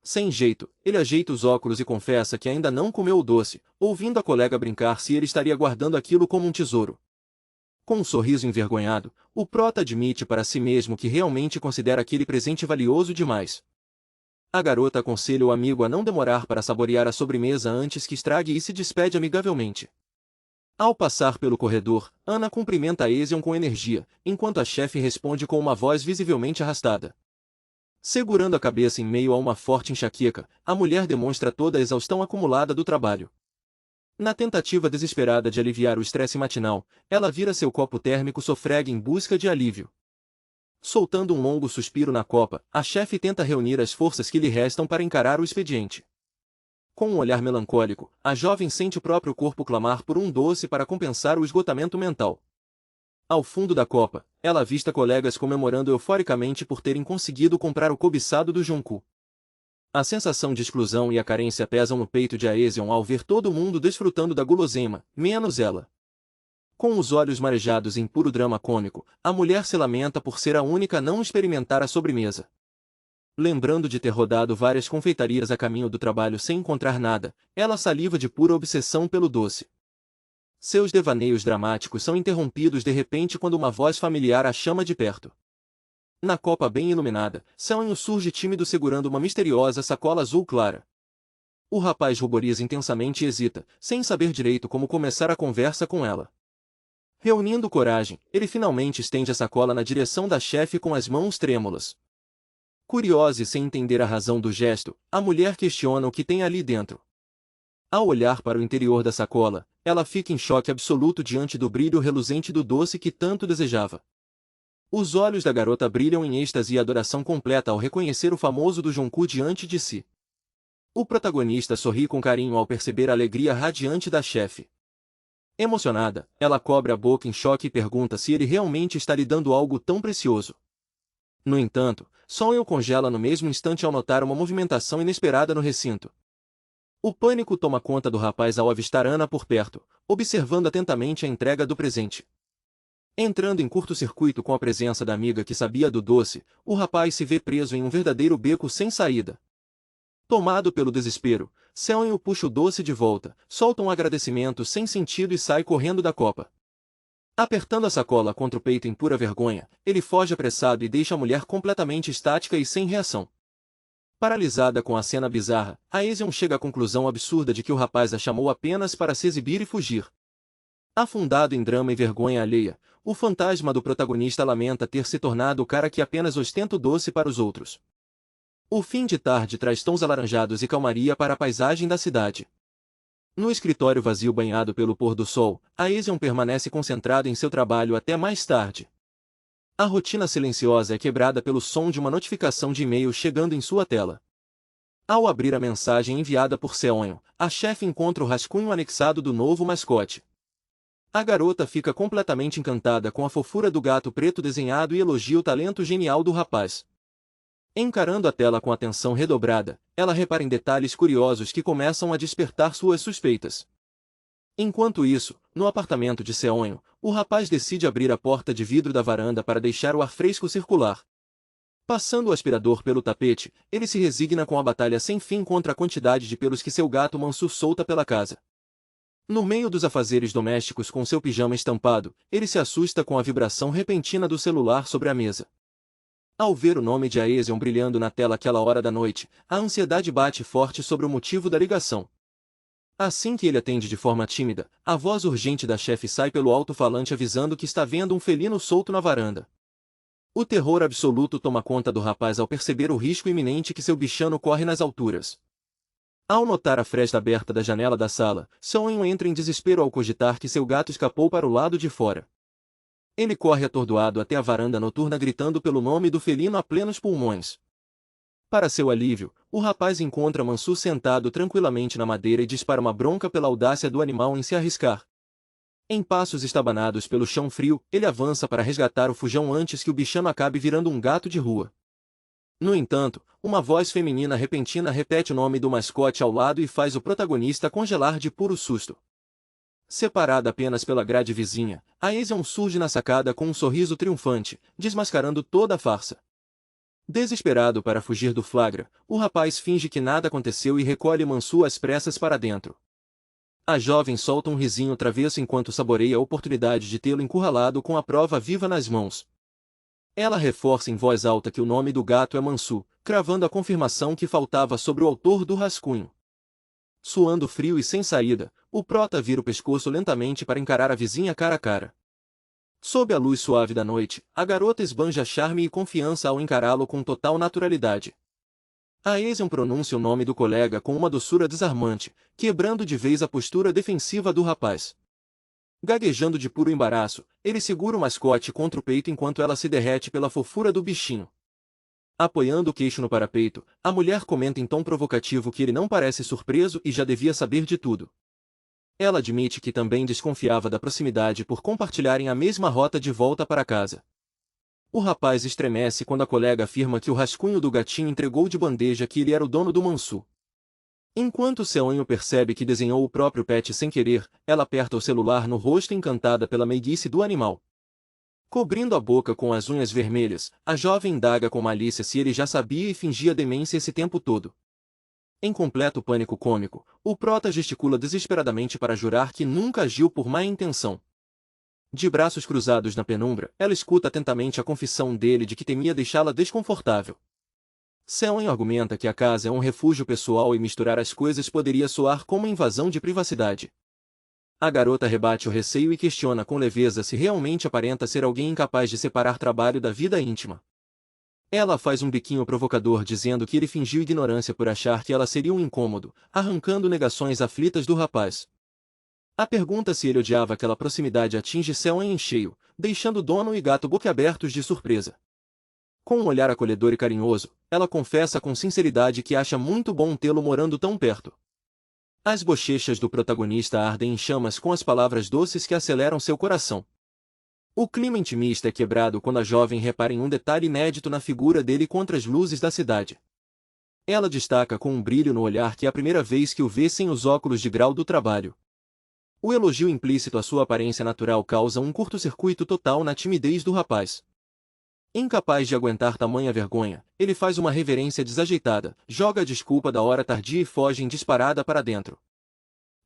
Sem jeito, ele ajeita os óculos e confessa que ainda não comeu o doce, ouvindo a colega brincar se ele estaria guardando aquilo como um tesouro. Com um sorriso envergonhado, o prota admite para si mesmo que realmente considera aquele presente valioso demais. A garota aconselha o amigo a não demorar para saborear a sobremesa antes que estrague e se despede amigavelmente. Ao passar pelo corredor, Ana cumprimenta a Aesion com energia, enquanto a chefe responde com uma voz visivelmente arrastada. Segurando a cabeça em meio a uma forte enxaqueca, a mulher demonstra toda a exaustão acumulada do trabalho. Na tentativa desesperada de aliviar o estresse matinal, ela vira seu copo térmico sofrega em busca de alívio. Soltando um longo suspiro na copa, a chefe tenta reunir as forças que lhe restam para encarar o expediente. Com um olhar melancólico, a jovem sente o próprio corpo clamar por um doce para compensar o esgotamento mental. Ao fundo da copa, ela avista colegas comemorando euforicamente por terem conseguido comprar o cobiçado do Junku. A sensação de exclusão e a carência pesam no peito de Aesion ao ver todo mundo desfrutando da guloseima, menos ela. Com os olhos marejados em puro drama cômico, a mulher se lamenta por ser a única a não experimentar a sobremesa. Lembrando de ter rodado várias confeitarias a caminho do trabalho sem encontrar nada, ela saliva de pura obsessão pelo doce. Seus devaneios dramáticos são interrompidos de repente quando uma voz familiar a chama de perto. Na copa bem iluminada, Seonho surge tímido segurando uma misteriosa sacola azul clara. O rapaz ruboriza intensamente e hesita, sem saber direito como começar a conversa com ela. Reunindo coragem, ele finalmente estende a sacola na direção da chefe com as mãos trêmulas. Curiosa e sem entender a razão do gesto, a mulher questiona o que tem ali dentro. Ao olhar para o interior da sacola, ela fica em choque absoluto diante do brilho reluzente do doce que tanto desejava. Os olhos da garota brilham em êxtase e adoração completa ao reconhecer o famoso do Junku diante de si. O protagonista sorri com carinho ao perceber a alegria radiante da chefe. Emocionada, ela cobre a boca em choque e pergunta se ele realmente está lhe dando algo tão precioso. No entanto, Sonho congela no mesmo instante ao notar uma movimentação inesperada no recinto. O pânico toma conta do rapaz ao avistar Ana por perto, observando atentamente a entrega do presente. Entrando em curto-circuito com a presença da amiga que sabia do doce, o rapaz se vê preso em um verdadeiro beco sem saída. Tomado pelo desespero, Seonho puxa o doce de volta, solta um agradecimento sem sentido e sai correndo da copa. Apertando a sacola contra o peito em pura vergonha, ele foge apressado e deixa a mulher completamente estática e sem reação. Paralisada com a cena bizarra, Aesion chega à conclusão absurda de que o rapaz a chamou apenas para se exibir e fugir. Afundado em drama e vergonha alheia, o fantasma do protagonista lamenta ter se tornado o cara que apenas ostenta o doce para os outros. O fim de tarde traz tons alaranjados e calmaria para a paisagem da cidade. No escritório vazio banhado pelo pôr do sol, Aesion permanece concentrado em seu trabalho até mais tarde. A rotina silenciosa é quebrada pelo som de uma notificação de e-mail chegando em sua tela. Ao abrir a mensagem enviada por Seonho, a chefe encontra o rascunho anexado do novo mascote. A garota fica completamente encantada com a fofura do gato preto desenhado e elogia o talento genial do rapaz. Encarando a tela com atenção redobrada, ela repara em detalhes curiosos que começam a despertar suas suspeitas. Enquanto isso, no apartamento de Seonho, o rapaz decide abrir a porta de vidro da varanda para deixar o ar fresco circular. Passando o aspirador pelo tapete, ele se resigna com a batalha sem fim contra a quantidade de pelos que seu gato Mansu solta pela casa. No meio dos afazeres domésticos com seu pijama estampado, ele se assusta com a vibração repentina do celular sobre a mesa. Ao ver o nome de Aesion brilhando na tela àquela hora da noite, a ansiedade bate forte sobre o motivo da ligação. Assim que ele atende de forma tímida, a voz urgente da chefe sai pelo alto-falante avisando que está vendo um felino solto na varanda. O terror absoluto toma conta do rapaz ao perceber o risco iminente que seu bichano corre nas alturas. Ao notar a fresta aberta da janela da sala, Sonho entra em desespero ao cogitar que seu gato escapou para o lado de fora. Ele corre atordoado até a varanda noturna gritando pelo nome do felino a plenos pulmões. Para seu alívio, o rapaz encontra Mansu sentado tranquilamente na madeira e dispara uma bronca pela audácia do animal em se arriscar. Em passos estabanados pelo chão frio, ele avança para resgatar o fujão antes que o bichano acabe virando um gato de rua. No entanto, uma voz feminina repentina repete o nome do mascote ao lado e faz o protagonista congelar de puro susto. Separada apenas pela grade vizinha, Aesion surge na sacada com um sorriso triunfante, desmascarando toda a farsa. Desesperado para fugir do flagra, o rapaz finge que nada aconteceu e recolhe Mansu às pressas para dentro. A jovem solta um risinho travesso enquanto saboreia a oportunidade de tê-lo encurralado com a prova viva nas mãos. Ela reforça em voz alta que o nome do gato é Mansu, cravando a confirmação que faltava sobre o autor do rascunho. Suando frio e sem saída, o prota vira o pescoço lentamente para encarar a vizinha cara a cara. Sob a luz suave da noite, a garota esbanja charme e confiança ao encará-lo com total naturalidade. Aesion pronuncia o nome do colega com uma doçura desarmante, quebrando de vez a postura defensiva do rapaz. Gaguejando de puro embaraço, ele segura o mascote contra o peito enquanto ela se derrete pela fofura do bichinho. Apoiando o queixo no parapeito, a mulher comenta em tom provocativo que ele não parece surpreso e já devia saber de tudo. Ela admite que também desconfiava da proximidade por compartilharem a mesma rota de volta para casa. O rapaz estremece quando a colega afirma que o rascunho do gatinho entregou de bandeja que ele era o dono do Mansu. Enquanto Seonho percebe que desenhou o próprio pet sem querer, ela aperta o celular no rosto encantada pela meiguice do animal. Cobrindo a boca com as unhas vermelhas, a jovem indaga com malícia se ele já sabia e fingia demência esse tempo todo. Em completo pânico cômico, o prota gesticula desesperadamente para jurar que nunca agiu por má intenção. De braços cruzados na penumbra, ela escuta atentamente a confissão dele de que temia deixá-la desconfortável. Seonho argumenta que a casa é um refúgio pessoal e misturar as coisas poderia soar como invasão de privacidade. A garota rebate o receio e questiona com leveza se realmente aparenta ser alguém incapaz de separar trabalho da vida íntima. Ela faz um biquinho provocador dizendo que ele fingiu ignorância por achar que ela seria um incômodo, arrancando negações aflitas do rapaz. A pergunta se ele odiava aquela proximidade atinge Selwyn em cheio, deixando dono e gato boquiabertos de surpresa. Com um olhar acolhedor e carinhoso, ela confessa com sinceridade que acha muito bom tê-lo morando tão perto. As bochechas do protagonista ardem em chamas com as palavras doces que aceleram seu coração. O clima intimista é quebrado quando a jovem repara em um detalhe inédito na figura dele contra as luzes da cidade. Ela destaca com um brilho no olhar que é a primeira vez que o vê sem os óculos de grau do trabalho. O elogio implícito à sua aparência natural causa um curto-circuito total na timidez do rapaz. Incapaz de aguentar tamanha vergonha, ele faz uma reverência desajeitada, joga a desculpa da hora tardia e foge em disparada para dentro.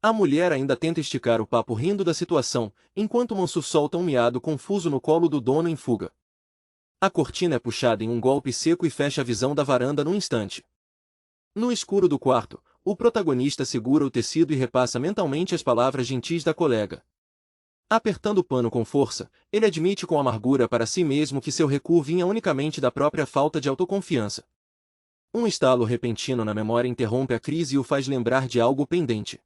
A mulher ainda tenta esticar o papo rindo da situação, enquanto Manso solta um miado confuso no colo do dono em fuga. A cortina é puxada em um golpe seco e fecha a visão da varanda num instante. No escuro do quarto, o protagonista segura o tecido e repassa mentalmente as palavras gentis da colega. Apertando o pano com força, ele admite com amargura para si mesmo que seu recuo vinha unicamente da própria falta de autoconfiança. Um estalo repentino na memória interrompe a crise e o faz lembrar de algo pendente.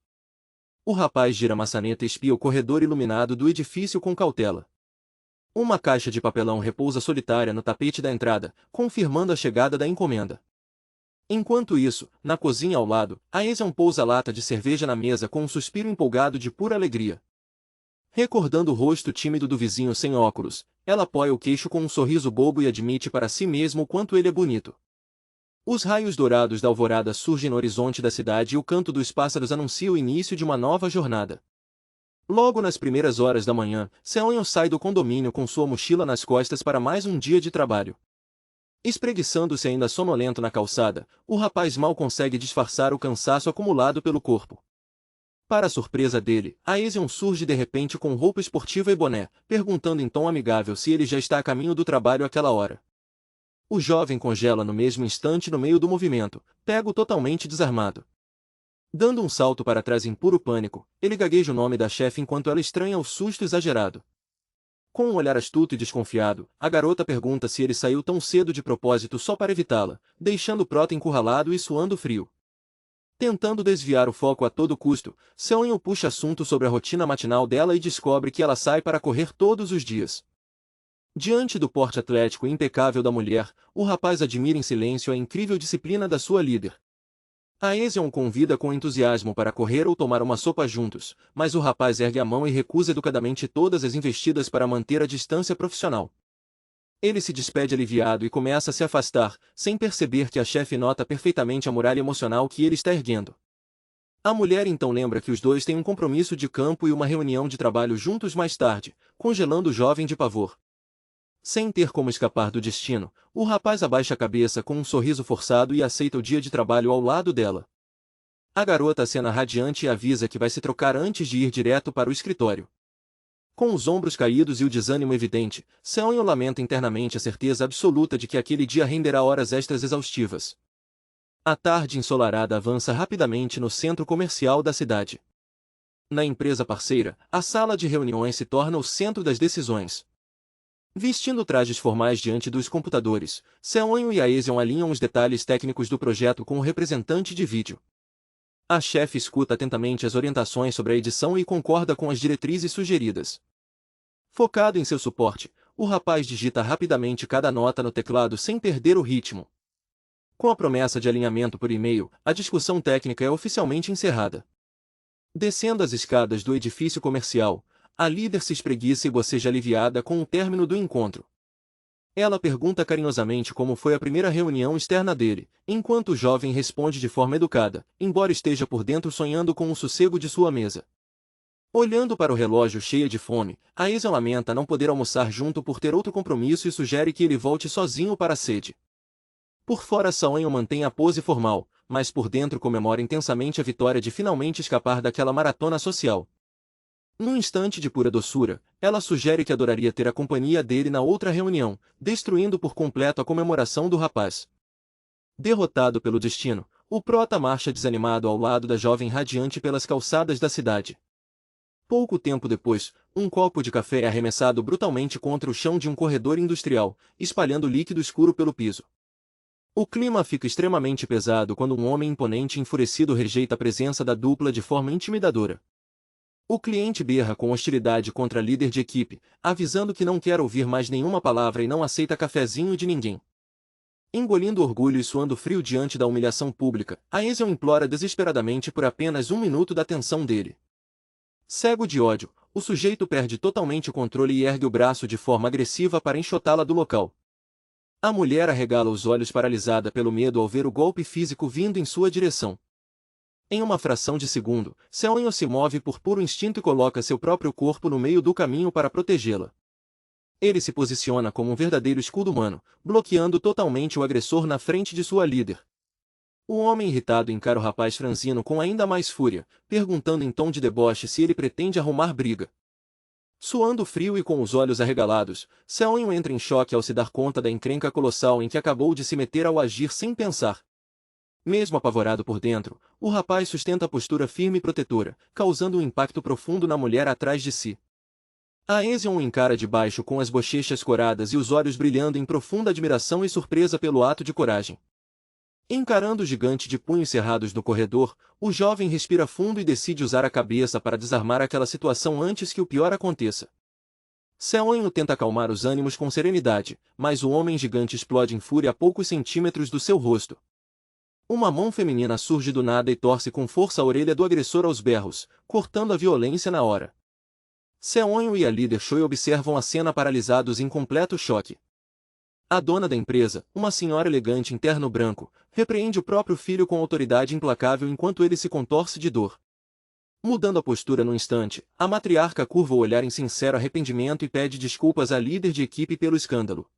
O rapaz gira a maçaneta e espia o corredor iluminado do edifício com cautela. Uma caixa de papelão repousa solitária no tapete da entrada, confirmando a chegada da encomenda. Enquanto isso, na cozinha ao lado, Aeson pousa a lata de cerveja na mesa com um suspiro empolgado de pura alegria. Recordando o rosto tímido do vizinho sem óculos, ela apoia o queixo com um sorriso bobo e admite para si mesmo o quanto ele é bonito. Os raios dourados da alvorada surgem no horizonte da cidade e o canto dos pássaros anuncia o início de uma nova jornada. Logo nas primeiras horas da manhã, Selwyn sai do condomínio com sua mochila nas costas para mais um dia de trabalho. Espreguiçando-se ainda sonolento na calçada, o rapaz mal consegue disfarçar o cansaço acumulado pelo corpo. Para a surpresa dele, Aeson surge de repente com roupa esportiva e boné, perguntando em tom amigável se ele já está a caminho do trabalho àquela hora. O jovem congela no mesmo instante no meio do movimento, pego totalmente desarmado. Dando um salto para trás em puro pânico, ele gagueja o nome da chefe enquanto ela estranha o susto exagerado. Com um olhar astuto e desconfiado, a garota pergunta se ele saiu tão cedo de propósito só para evitá-la, deixando o prota encurralado e suando frio. Tentando desviar o foco a todo custo, Selwyn puxa assunto sobre a rotina matinal dela e descobre que ela sai para correr todos os dias. Diante do porte atlético e impecável da mulher, o rapaz admira em silêncio a incrível disciplina da sua líder. Aeson convida com entusiasmo para correr ou tomar uma sopa juntos, mas o rapaz ergue a mão e recusa educadamente todas as investidas para manter a distância profissional. Ele se despede aliviado e começa a se afastar, sem perceber que a chefe nota perfeitamente a muralha emocional que ele está erguendo. A mulher então lembra que os dois têm um compromisso de campo e uma reunião de trabalho juntos mais tarde, congelando o jovem de pavor. Sem ter como escapar do destino, o rapaz abaixa a cabeça com um sorriso forçado e aceita o dia de trabalho ao lado dela. A garota acena radiante e avisa que vai se trocar antes de ir direto para o escritório. Com os ombros caídos e o desânimo evidente, Selwyn lamenta internamente a certeza absoluta de que aquele dia renderá horas extras exaustivas. A tarde ensolarada avança rapidamente no centro comercial da cidade. Na empresa parceira, a sala de reuniões se torna o centro das decisões. Vestindo trajes formais diante dos computadores, Selwyn e Aeson alinham os detalhes técnicos do projeto com o representante de vídeo. A chefe escuta atentamente as orientações sobre a edição e concorda com as diretrizes sugeridas. Focado em seu suporte, o rapaz digita rapidamente cada nota no teclado sem perder o ritmo. Com a promessa de alinhamento por e-mail, a discussão técnica é oficialmente encerrada. Descendo as escadas do edifício comercial, a líder se espreguiça e boceja aliviada com o término do encontro. Ela pergunta carinhosamente como foi a primeira reunião externa dele, enquanto o jovem responde de forma educada, embora esteja por dentro sonhando com o sossego de sua mesa. Olhando para o relógio cheia de fome, Aeson lamenta não poder almoçar junto por ter outro compromisso e sugere que ele volte sozinho para a sede. Por fora Selwyn mantém a pose formal, mas por dentro comemora intensamente a vitória de finalmente escapar daquela maratona social. Num instante de pura doçura, ela sugere que adoraria ter a companhia dele na outra reunião, destruindo por completo a comemoração do rapaz. Derrotado pelo destino, o prota marcha desanimado ao lado da jovem radiante pelas calçadas da cidade. Pouco tempo depois, um copo de café é arremessado brutalmente contra o chão de um corredor industrial, espalhando líquido escuro pelo piso. O clima fica extremamente pesado quando um homem imponente e enfurecido rejeita a presença da dupla de forma intimidadora. O cliente berra com hostilidade contra a líder de equipe, avisando que não quer ouvir mais nenhuma palavra e não aceita cafezinho de ninguém. Engolindo orgulho e suando frio diante da humilhação pública, Aesion implora desesperadamente por apenas um minuto da atenção dele. Cego de ódio, o sujeito perde totalmente o controle e ergue o braço de forma agressiva para enxotá-la do local. A mulher arregala os olhos paralisada pelo medo ao ver o golpe físico vindo em sua direção. Em uma fração de segundo, Seonho se move por puro instinto e coloca seu próprio corpo no meio do caminho para protegê-la. Ele se posiciona como um verdadeiro escudo humano, bloqueando totalmente o agressor na frente de sua líder. O homem irritado encara o rapaz franzino com ainda mais fúria, perguntando em tom de deboche se ele pretende arrumar briga. Suando frio e com os olhos arregalados, Seonho entra em choque ao se dar conta da encrenca colossal em que acabou de se meter ao agir sem pensar. Mesmo apavorado por dentro, o rapaz sustenta a postura firme e protetora, causando um impacto profundo na mulher atrás de si. Aesion o encara de baixo com as bochechas coradas e os olhos brilhando em profunda admiração e surpresa pelo ato de coragem. Encarando o gigante de punhos cerrados no corredor, o jovem respira fundo e decide usar a cabeça para desarmar aquela situação antes que o pior aconteça. Seonho tenta acalmar os ânimos com serenidade, mas o homem gigante explode em fúria a poucos centímetros do seu rosto. Uma mão feminina surge do nada e torce com força a orelha do agressor aos berros, cortando a violência na hora. Seonho e a líder Choi observam a cena paralisados em completo choque. A dona da empresa, uma senhora elegante em terno branco, repreende o próprio filho com autoridade implacável enquanto ele se contorce de dor. Mudando a postura num instante, a matriarca curva o olhar em sincero arrependimento e pede desculpas à líder de equipe pelo escândalo.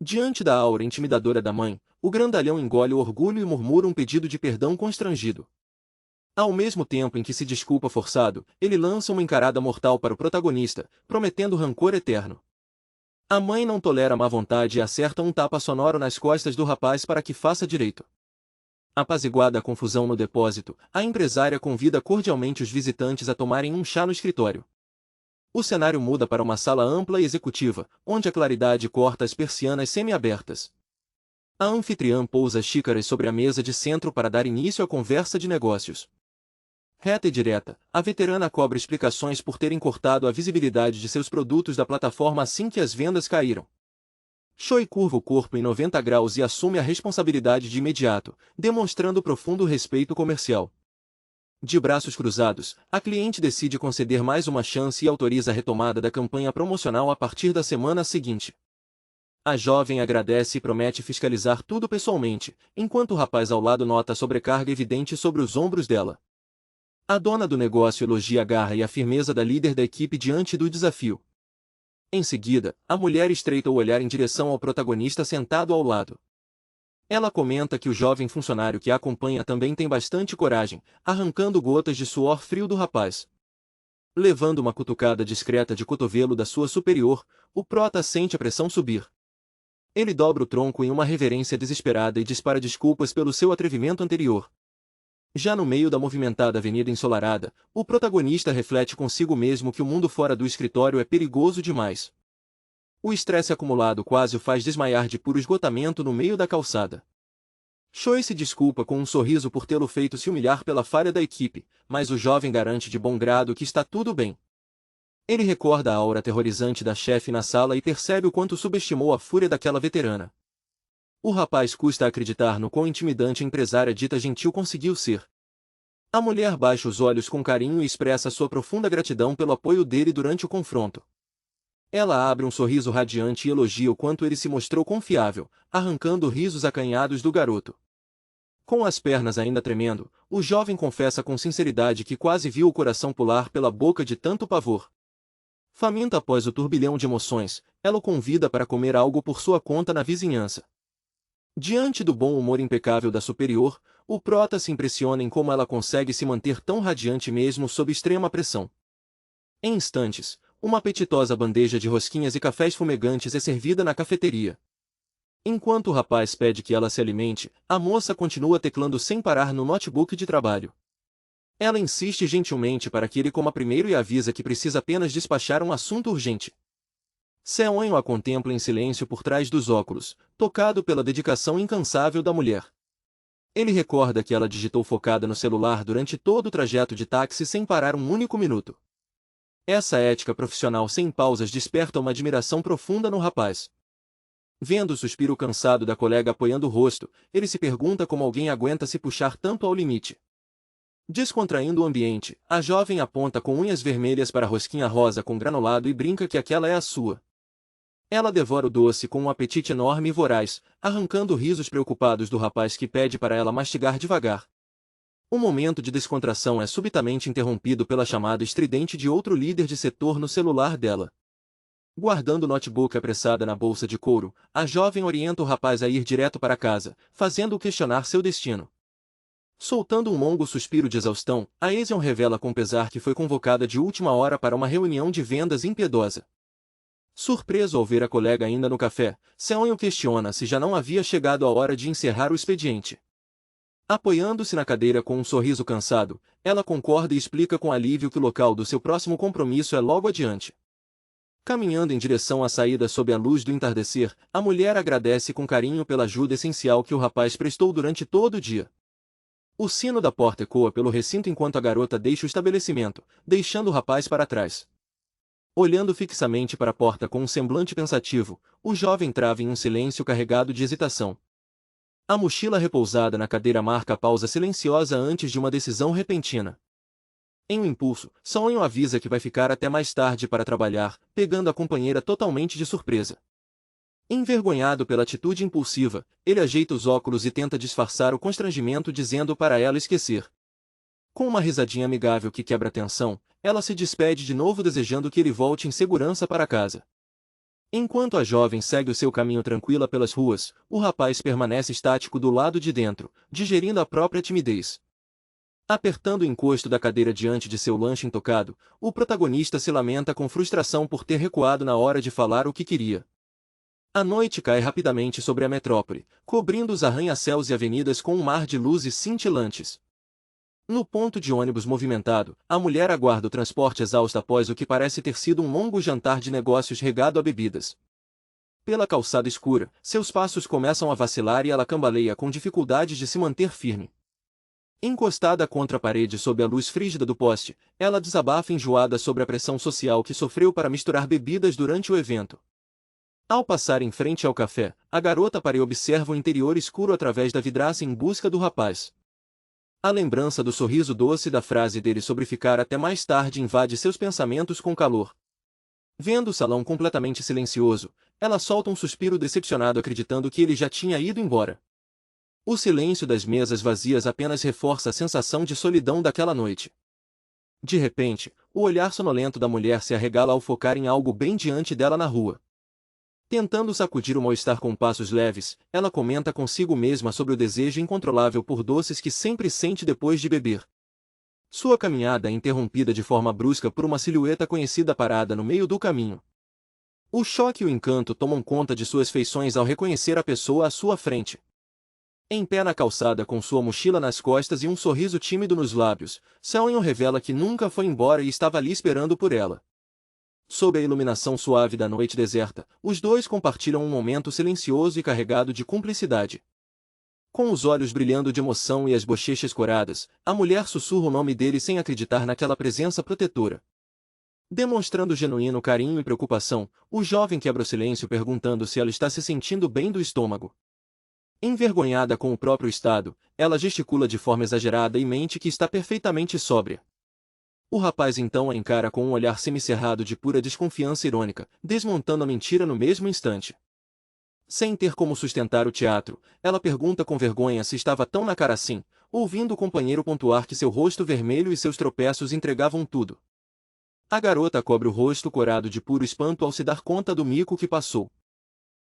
Diante da aura intimidadora da mãe, o grandalhão engole o orgulho e murmura um pedido de perdão constrangido. Ao mesmo tempo em que se desculpa forçado, ele lança uma encarada mortal para o protagonista, prometendo rancor eterno. A mãe não tolera má vontade e acerta um tapa sonoro nas costas do rapaz para que faça direito. Apaziguada a confusão no depósito, a empresária convida cordialmente os visitantes a tomarem um chá no escritório. O cenário muda para uma sala ampla e executiva, onde a claridade corta as persianas semi-abertas. A anfitriã pousa as xícaras sobre a mesa de centro para dar início à conversa de negócios. Reta e direta, a veterana cobra explicações por terem cortado a visibilidade de seus produtos da plataforma assim que as vendas caíram. Choi curva o corpo em 90 graus e assume a responsabilidade de imediato, demonstrando profundo respeito comercial. De braços cruzados, a cliente decide conceder mais uma chance e autoriza a retomada da campanha promocional a partir da semana seguinte. A jovem agradece e promete fiscalizar tudo pessoalmente, enquanto o rapaz ao lado nota a sobrecarga evidente sobre os ombros dela. A dona do negócio elogia a garra e a firmeza da líder da equipe diante do desafio. Em seguida, a mulher estreita o olhar em direção ao protagonista sentado ao lado. Ela comenta que o jovem funcionário que a acompanha também tem bastante coragem, arrancando gotas de suor frio do rapaz. Levando uma cutucada discreta de cotovelo da sua superior, o prota sente a pressão subir. Ele dobra o tronco em uma reverência desesperada e dispara desculpas pelo seu atrevimento anterior. Já no meio da movimentada avenida ensolarada, o protagonista reflete consigo mesmo que o mundo fora do escritório é perigoso demais. O estresse acumulado quase o faz desmaiar de puro esgotamento no meio da calçada. Choi se desculpa com um sorriso por tê-lo feito se humilhar pela falha da equipe, mas o jovem garante de bom grado que está tudo bem. Ele recorda a aura aterrorizante da chefe na sala e percebe o quanto subestimou a fúria daquela veterana. O rapaz custa acreditar no quão intimidante a empresária dita gentil conseguiu ser. A mulher baixa os olhos com carinho e expressa sua profunda gratidão pelo apoio dele durante o confronto. Ela abre um sorriso radiante e elogia o quanto ele se mostrou confiável, arrancando risos acanhados do garoto. Com as pernas ainda tremendo, o jovem confessa com sinceridade que quase viu o coração pular pela boca de tanto pavor. Faminta após o turbilhão de emoções, ela o convida para comer algo por sua conta na vizinhança. Diante do bom humor impecável da superior, o prota se impressiona em como ela consegue se manter tão radiante mesmo sob extrema pressão. Em instantes, uma apetitosa bandeja de rosquinhas e cafés fumegantes é servida na cafeteria. Enquanto o rapaz pede que ela se alimente, a moça continua teclando sem parar no notebook de trabalho. Ela insiste gentilmente para que ele coma primeiro e avisa que precisa apenas despachar um assunto urgente. Seon a contempla em silêncio por trás dos óculos, tocado pela dedicação incansável da mulher. Ele recorda que ela digitou focada no celular durante todo o trajeto de táxi sem parar um único minuto. Essa ética profissional sem pausas desperta uma admiração profunda no rapaz. Vendo o suspiro cansado da colega apoiando o rosto, ele se pergunta como alguém aguenta se puxar tanto ao limite. Descontraindo o ambiente, a jovem aponta com unhas vermelhas para a rosquinha rosa com granulado e brinca que aquela é a sua. Ela devora o doce com um apetite enorme e voraz, arrancando risos preocupados do rapaz que pede para ela mastigar devagar. O momento de descontração é subitamente interrompido pela chamada estridente de outro líder de setor no celular dela. Guardando o notebook apressada na bolsa de couro, a jovem orienta o rapaz a ir direto para casa, fazendo-o questionar seu destino. Soltando um longo suspiro de exaustão, a Ezion revela com pesar que foi convocada de última hora para uma reunião de vendas impiedosa. Surpreso ao ver a colega ainda no café, Seon questiona se já não havia chegado a hora de encerrar o expediente. Apoiando-se na cadeira com um sorriso cansado, ela concorda e explica com alívio que o local do seu próximo compromisso é logo adiante. Caminhando em direção à saída sob a luz do entardecer, a mulher agradece com carinho pela ajuda essencial que o rapaz prestou durante todo o dia. O sino da porta ecoa pelo recinto enquanto a garota deixa o estabelecimento, deixando o rapaz para trás. Olhando fixamente para a porta com um semblante pensativo, o jovem trava em um silêncio carregado de hesitação. A mochila repousada na cadeira marca a pausa silenciosa antes de uma decisão repentina. Em um impulso, Seon avisa que vai ficar até mais tarde para trabalhar, pegando a companheira totalmente de surpresa. Envergonhado pela atitude impulsiva, ele ajeita os óculos e tenta disfarçar o constrangimento dizendo para ela esquecer. Com uma risadinha amigável que quebra a tensão, ela se despede de novo desejando que ele volte em segurança para casa. Enquanto a jovem segue o seu caminho tranquila pelas ruas, o rapaz permanece estático do lado de dentro, digerindo a própria timidez. Apertando o encosto da cadeira diante de seu lanche intocado, o protagonista se lamenta com frustração por ter recuado na hora de falar o que queria. A noite cai rapidamente sobre a metrópole, cobrindo os arranha-céus e avenidas com um mar de luzes cintilantes. No ponto de ônibus movimentado, a mulher aguarda o transporte exausta após o que parece ter sido um longo jantar de negócios regado a bebidas. Pela calçada escura, seus passos começam a vacilar e ela cambaleia com dificuldade de se manter firme. Encostada contra a parede sob a luz frígida do poste, ela desabafa enjoada sobre a pressão social que sofreu para misturar bebidas durante o evento. Ao passar em frente ao café, a garota para e observa o interior escuro através da vidraça em busca do rapaz. A lembrança do sorriso doce da frase dele sobre ficar até mais tarde invade seus pensamentos com calor. Vendo o salão completamente silencioso, ela solta um suspiro decepcionado acreditando que ele já tinha ido embora. O silêncio das mesas vazias apenas reforça a sensação de solidão daquela noite. De repente, o olhar sonolento da mulher se arregala ao focar em algo bem diante dela na rua. Tentando sacudir o mal-estar com passos leves, ela comenta consigo mesma sobre o desejo incontrolável por doces que sempre sente depois de beber. Sua caminhada é interrompida de forma brusca por uma silhueta conhecida parada no meio do caminho. O choque e o encanto tomam conta de suas feições ao reconhecer a pessoa à sua frente. Em pé na calçada com sua mochila nas costas e um sorriso tímido nos lábios, Seon revela que nunca foi embora e estava ali esperando por ela. Sob a iluminação suave da noite deserta, os dois compartilham um momento silencioso e carregado de cumplicidade. Com os olhos brilhando de emoção e as bochechas coradas, a mulher sussurra o nome dele sem acreditar naquela presença protetora. Demonstrando genuíno carinho e preocupação, o jovem quebra o silêncio perguntando se ela está se sentindo bem do estômago. Envergonhada com o próprio estado, ela gesticula de forma exagerada e mente que está perfeitamente sóbria. O rapaz então a encara com um olhar semicerrado de pura desconfiança irônica, desmontando a mentira no mesmo instante. Sem ter como sustentar o teatro, ela pergunta com vergonha se estava tão na cara assim, ouvindo o companheiro pontuar que seu rosto vermelho e seus tropeços entregavam tudo. A garota cobre o rosto corado de puro espanto ao se dar conta do mico que passou.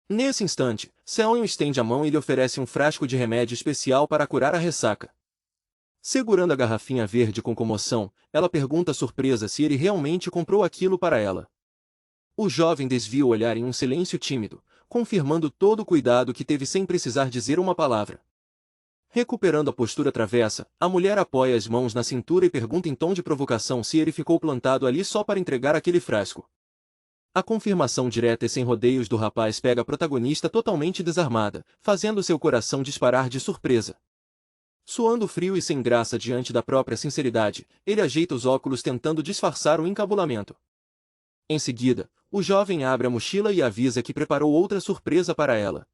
Nesse instante, Seon estende a mão e lhe oferece um frasco de remédio especial para curar a ressaca. Segurando a garrafinha verde com comoção, ela pergunta surpresa se ele realmente comprou aquilo para ela. O jovem desvia o olhar em um silêncio tímido, confirmando todo o cuidado que teve sem precisar dizer uma palavra. Recuperando a postura travessa, a mulher apoia as mãos na cintura e pergunta em tom de provocação se ele ficou plantado ali só para entregar aquele frasco. A confirmação direta e sem rodeios do rapaz pega a protagonista totalmente desarmada, fazendo seu coração disparar de surpresa. Suando frio e sem graça diante da própria sinceridade, ele ajeita os óculos tentando disfarçar o encabulamento. Em seguida, o jovem abre a mochila e avisa que preparou outra surpresa para ela.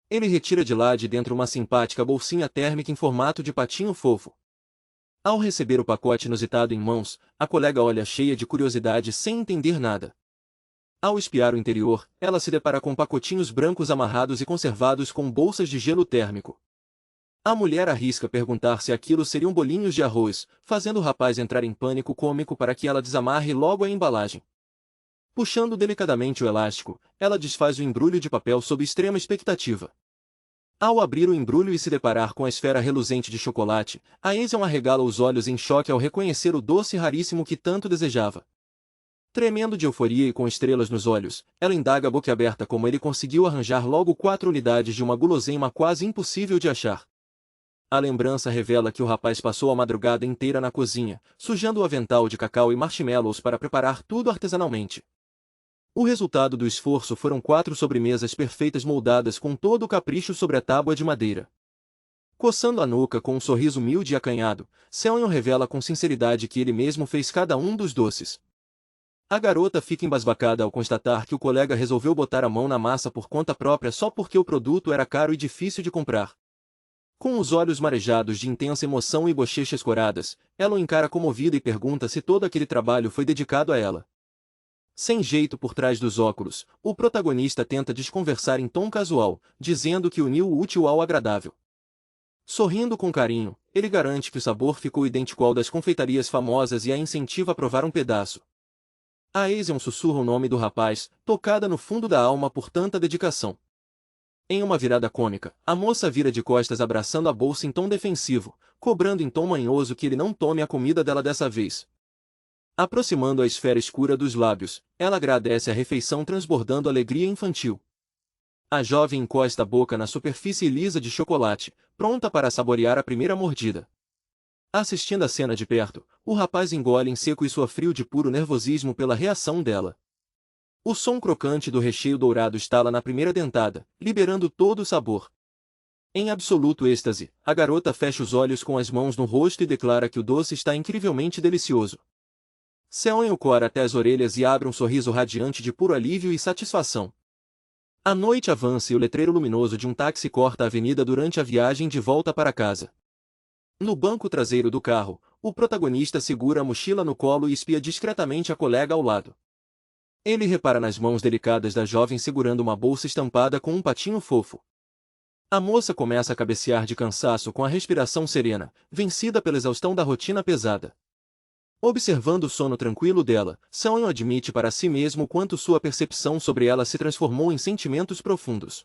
Ele retira de lá de dentro uma simpática bolsinha térmica em formato de patinho fofo. Ao receber o pacote inusitado em mãos, a colega olha cheia de curiosidade sem entender nada. Ao espiar o interior, ela se depara com pacotinhos brancos amarrados e conservados com bolsas de gelo térmico. A mulher arrisca perguntar se aquilo seriam bolinhos de arroz, fazendo o rapaz entrar em pânico cômico para que ela desamarre logo a embalagem. Puxando delicadamente o elástico, ela desfaz o embrulho de papel sob extrema expectativa. Ao abrir o embrulho e se deparar com a esfera reluzente de chocolate, a Asian arregala os olhos em choque ao reconhecer o doce raríssimo que tanto desejava. Tremendo de euforia e com estrelas nos olhos, ela indaga boquiaberta como ele conseguiu arranjar logo 4 unidades de uma guloseima quase impossível de achar. A lembrança revela que o rapaz passou a madrugada inteira na cozinha, sujando o avental de cacau e marshmallows para preparar tudo artesanalmente. O resultado do esforço foram 4 sobremesas perfeitas moldadas com todo o capricho sobre a tábua de madeira. Coçando a nuca com um sorriso humilde e acanhado, Seonyeon revela com sinceridade que ele mesmo fez cada um dos doces. A garota fica embasbacada ao constatar que o colega resolveu botar a mão na massa por conta própria só porque o produto era caro e difícil de comprar. Com os olhos marejados de intensa emoção e bochechas coradas, ela o encara comovida e pergunta se todo aquele trabalho foi dedicado a ela. Sem jeito por trás dos óculos, o protagonista tenta desconversar em tom casual, dizendo que uniu o útil ao agradável. Sorrindo com carinho, ele garante que o sabor ficou idêntico ao das confeitarias famosas e a incentiva a provar um pedaço. A Asian sussurra o nome do rapaz, tocada no fundo da alma por tanta dedicação. Em uma virada cômica, a moça vira de costas abraçando a bolsa em tom defensivo, cobrando em tom manhoso que ele não tome a comida dela dessa vez. Aproximando a esfera escura dos lábios, ela agradece a refeição transbordando alegria infantil. A jovem encosta a boca na superfície lisa de chocolate, pronta para saborear a primeira mordida. Assistindo a cena de perto, o rapaz engole em seco e sua frio de puro nervosismo pela reação dela. O som crocante do recheio dourado estala na primeira dentada, liberando todo o sabor. Em absoluto êxtase, a garota fecha os olhos com as mãos no rosto e declara que o doce está incrivelmente delicioso. Seonyeon cora até as orelhas e abre um sorriso radiante de puro alívio e satisfação. A noite avança e o letreiro luminoso de um táxi corta a avenida durante a viagem de volta para casa. No banco traseiro do carro, o protagonista segura a mochila no colo e espia discretamente a colega ao lado. Ele repara nas mãos delicadas da jovem segurando uma bolsa estampada com um patinho fofo. A moça começa a cabecear de cansaço com a respiração serena, vencida pela exaustão da rotina pesada. Observando o sono tranquilo dela, Seonyeon admite para si mesmo quanto sua percepção sobre ela se transformou em sentimentos profundos.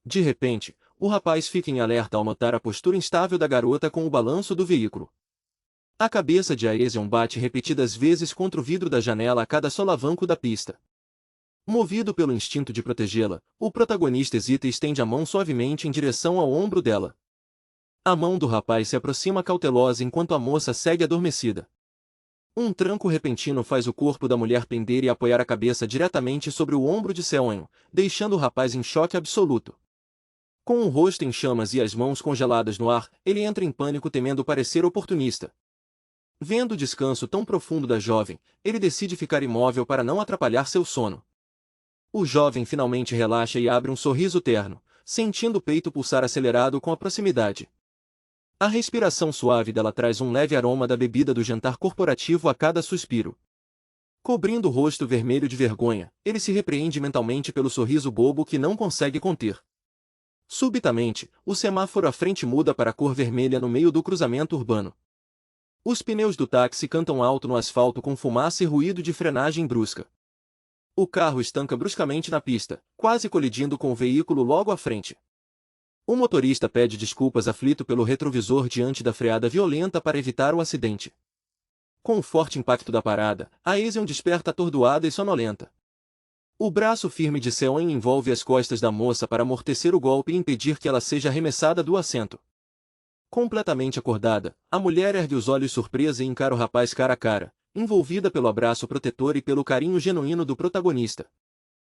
De repente, o rapaz fica em alerta ao notar a postura instável da garota com o balanço do veículo. A cabeça de Aesion bate repetidas vezes contra o vidro da janela a cada solavanco da pista. Movido pelo instinto de protegê-la, o protagonista hesita e estende a mão suavemente em direção ao ombro dela. A mão do rapaz se aproxima cautelosa enquanto a moça segue adormecida. Um tranco repentino faz o corpo da mulher pender e apoiar a cabeça diretamente sobre o ombro de Seonyeon, deixando o rapaz em choque absoluto. Com o rosto em chamas e as mãos congeladas no ar, ele entra em pânico temendo parecer oportunista. Vendo o descanso tão profundo da jovem, ele decide ficar imóvel para não atrapalhar seu sono. O jovem finalmente relaxa e abre um sorriso terno, sentindo o peito pulsar acelerado com a proximidade. A respiração suave dela traz um leve aroma da bebida do jantar corporativo a cada suspiro. Cobrindo o rosto vermelho de vergonha, ele se repreende mentalmente pelo sorriso bobo que não consegue conter. Subitamente, o semáforo à frente muda para a cor vermelha no meio do cruzamento urbano. Os pneus do táxi cantam alto no asfalto com fumaça e ruído de frenagem brusca. O carro estanca bruscamente na pista, quase colidindo com o veículo logo à frente. O motorista pede desculpas aflito pelo retrovisor diante da freada violenta para evitar o acidente. Com o forte impacto da parada, a Asian desperta atordoada e sonolenta. O braço firme de Seonyeon envolve as costas da moça para amortecer o golpe e impedir que ela seja arremessada do assento. Completamente acordada, a mulher ergue os olhos surpresa e encara o rapaz cara a cara, envolvida pelo abraço protetor e pelo carinho genuíno do protagonista.